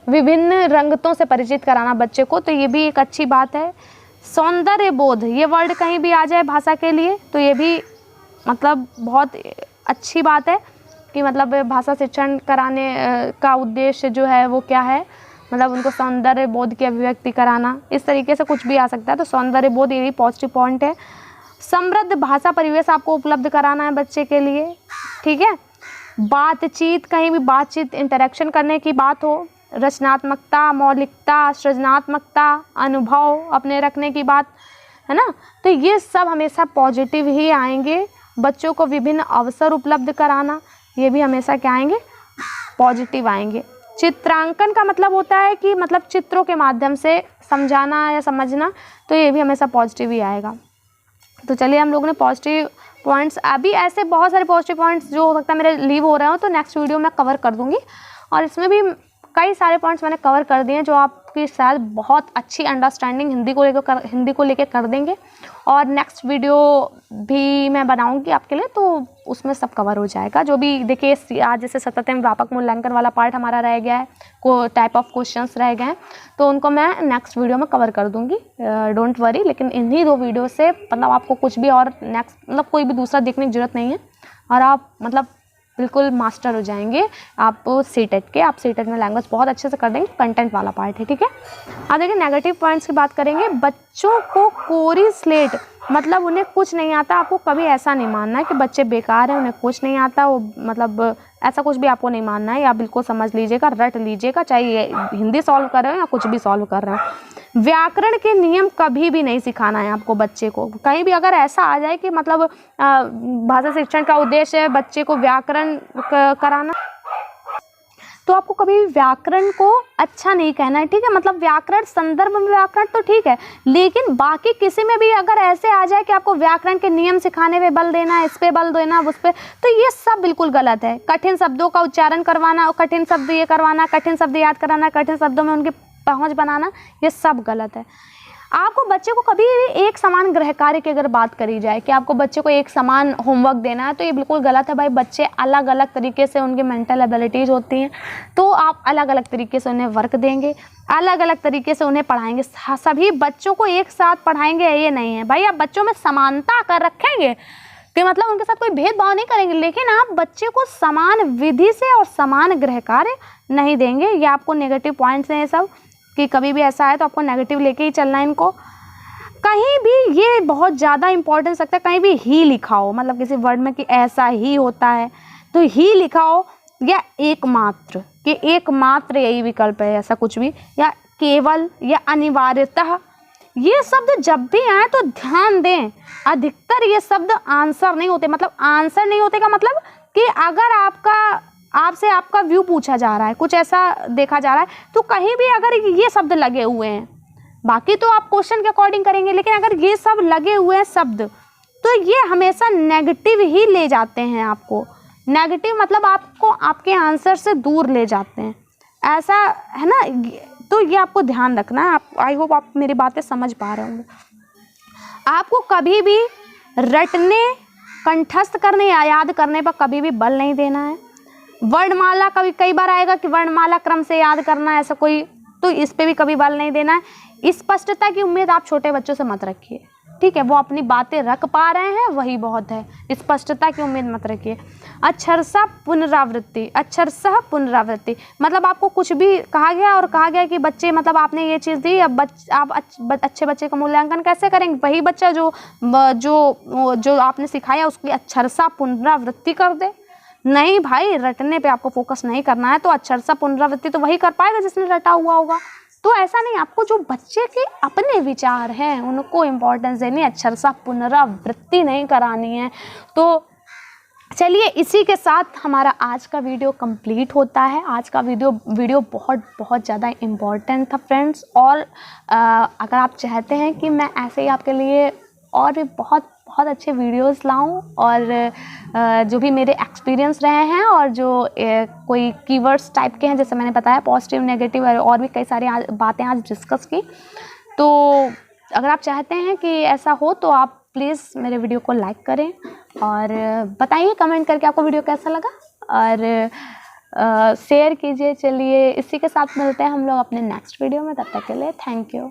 विभिन्न रंगतों से परिचित कराना बच्चे को, तो ये भी एक अच्छी बात है। सौंदर्य बोध ये वर्ड कहीं भी आ जाए भाषा के लिए तो ये भी मतलब बहुत अच्छी बात है कि मतलब भाषा शिक्षण कराने का उद्देश्य जो है वो क्या है, मतलब उनको सौंदर्य बोध की अभिव्यक्ति कराना, इस तरीके से कुछ भी आ सकता है। तो सौंदर्य बोध ये भी पॉजिटिव पॉइंट है। समृद्ध भाषा परिवेश आपको उपलब्ध कराना है बच्चे के लिए, ठीक है। बातचीत कहीं भी बातचीत इंटरेक्शन करने की बात हो, रचनात्मकता, मौलिकता, सृजनात्मकता, अनुभव अपने रखने की बात है ना, तो ये सब हमेशा पॉजिटिव ही आएंगे। बच्चों को विभिन्न अवसर उपलब्ध कराना ये भी हमेशा क्या आएंगे, पॉजिटिव आएंगे। चित्रांकन का मतलब होता है कि मतलब चित्रों के माध्यम से समझाना या समझना, तो ये भी हमेशा पॉजिटिव ही आएगा। तो चलिए हम लोगों ने पॉजिटिव पॉइंट्स, अभी ऐसे बहुत सारे पॉजिटिव पॉइंट्स जो हो सकता है मेरे लीव हो रहे हो तो नेक्स्ट वीडियो में कवर कर दूंगी, और इसमें भी कई सारे पॉइंट्स मैंने कवर कर दिए जो आपकी शायद बहुत अच्छी अंडरस्टैंडिंग हिंदी को लेकर कर देंगे। और नेक्स्ट वीडियो भी मैं बनाऊंगी आपके लिए, तो उसमें सब कवर हो जाएगा। जो भी देखिए आज जैसे सतत एवं व्यापक मूल्यांकन वाला पार्ट हमारा रह गया है, को टाइप ऑफ क्वेश्चंस रह गए हैं, तो उनको मैं नेक्स्ट वीडियो में कवर कर दूंगी, डोंट वरी। लेकिन इन्हीं 2 वीडियो से मतलब आपको कुछ भी और नेक्स्ट मतलब कोई भी दूसरा देखने की जरूरत नहीं है, और आप मतलब बिल्कुल मास्टर हो जाएंगे। आप सीटेट में लैंग्वेज बहुत अच्छे से कर देंगे, कंटेंट वाला पार्ट है, ठीक है। अब देखिए नेगेटिव पॉइंट्स की बात करेंगे। बच्चों को कोरी स्लेट मतलब उन्हें कुछ नहीं आता, आपको कभी ऐसा नहीं मानना है कि बच्चे बेकार हैं, उन्हें कुछ नहीं आता, वो मतलब ऐसा कुछ भी आपको नहीं मानना है। या बिल्कुल समझ लीजिएगा, रट लीजिएगा, चाहे हिंदी सॉल्व कर रहे हो या कुछ भी सॉल्व कर रहे हो। व्याकरण के नियम कभी भी नहीं सिखाना है आपको बच्चे को। कहीं भी अगर ऐसा आ जाए कि मतलब भाषा शिक्षण का उद्देश्य है बच्चे को व्याकरण कराना, तो आपको कभी भी व्याकरण को अच्छा नहीं कहना है, ठीक है। मतलब व्याकरण संदर्भ में व्याकरण तो ठीक है, लेकिन बाकी किसी में भी अगर ऐसे आ जाए कि आपको व्याकरण के नियम सिखाने पे बल देना है, इस पे बल देना, उस पे, तो ये सब बिल्कुल गलत है। कठिन शब्दों का उच्चारण करवाना, कठिन शब्द ये करवाना, कठिन शब्द याद कराना, कठिन शब्दों में उनकी पहुँच बनाना, ये सब गलत है। आपको बच्चे को कभी भी एक समान गृह कार्य की अगर बात करी जाए कि आपको बच्चे को एक समान होमवर्क देना है, तो ये बिल्कुल गलत है। भाई बच्चे अलग अलग तरीके से उनकी मेंटल एबिलिटीज़ होती हैं, तो आप अलग अलग तरीके से उन्हें वर्क देंगे, अलग अलग तरीके से उन्हें पढ़ाएंगे। सभी बच्चों को एक साथ पढ़ाएंगे ये नहीं है भाई। आप बच्चों में समानता कर रखेंगे कि मतलब उनके साथ कोई भेदभाव नहीं करेंगे, लेकिन आप बच्चे को समान विधि से और समान गृह कार्य नहीं देंगे। ये आपको नेगेटिव पॉइंट्स हैं ये सब, कि कभी भी ऐसा है तो आपको नेगेटिव लेके ही चलना है इनको। कहीं भी ये बहुत ज़्यादा इंपॉर्टेंस रखता है, कहीं भी ही लिखा हो, मतलब किसी वर्ड में कि ऐसा ही होता है तो ही लिखा हो, या एकमात्र कि एकमात्र यही विकल्प है, ऐसा कुछ भी, या केवल या अनिवार्यतः, ये शब्द जब भी आए तो ध्यान दें, अधिकतर ये शब्द आंसर नहीं होते। मतलब आंसर नहीं होते का मतलब कि अगर आपसे आपका व्यू पूछा जा रहा है, कुछ ऐसा देखा जा रहा है, तो कहीं भी अगर ये शब्द लगे हुए हैं, बाकी तो आप क्वेश्चन के अकॉर्डिंग करेंगे, लेकिन अगर ये सब लगे हुए हैं शब्द, तो ये हमेशा नेगेटिव ही ले जाते हैं आपको। नेगेटिव मतलब आपको आपके आंसर से दूर ले जाते हैं, ऐसा है ना। तो ये आपको ध्यान रखना है। आई होप आप मेरी बातें समझ पा रहे होंगे। आपको कभी भी रटने, कंठस्थ करने या याद करने पर कभी भी बल नहीं देना है। वर्णमाला कई बार आएगा कि वर्णमाला क्रम से याद करना, ऐसा कोई, तो इस पे भी कभी बल नहीं देना है। स्पष्टता की उम्मीद आप छोटे बच्चों से मत रखिए, ठीक है। वो अपनी बातें रख पा रहे हैं वही बहुत है, स्पष्टता की उम्मीद मत रखिए। अक्षरशः पुनरावृत्ति मतलब आपको कुछ भी कहा गया और कहा गया कि बच्चे मतलब आपने ये चीज़ दी, अब आप अच्छे बच्चे का मूल्यांकन कैसे करेंगे। वही बच्चा जो आपने सिखाया उसकी अक्षरशः पुनरावृत्ति कर दे, नहीं भाई, रटने पे आपको फोकस नहीं करना है, तो अक्षरशः पुनरावृत्ति तो वही कर पाएगा जिसने रटा हुआ होगा। तो ऐसा नहीं, आपको जो बच्चे के अपने विचार हैं उनको इम्पोर्टेंस देनी है, अक्षरशः पुनरावृत्ति नहीं करानी है। तो चलिए, इसी के साथ हमारा आज का वीडियो कंप्लीट होता है। आज का वीडियो बहुत ज़्यादा इम्पॉर्टेंट था फ्रेंड्स। और अगर आप चाहते हैं कि मैं ऐसे ही आपके लिए और भी बहुत अच्छे वीडियोस लाऊं, और जो भी मेरे एक्सपीरियंस रहे हैं और जो कोई कीवर्ड्स टाइप के हैं, जैसे मैंने बताया पॉजिटिव, नेगेटिव और भी कई सारी बातें आज डिस्कस की, तो अगर आप चाहते हैं कि ऐसा हो तो आप प्लीज़ मेरे वीडियो को लाइक करें और बताइए कमेंट करके आपको वीडियो कैसा लगा, और शेयर कीजिए। चलिए, इसी के साथ मिलते हैं हम लोग अपने नेक्स्ट वीडियो में, तब तक के लिए थैंक यू।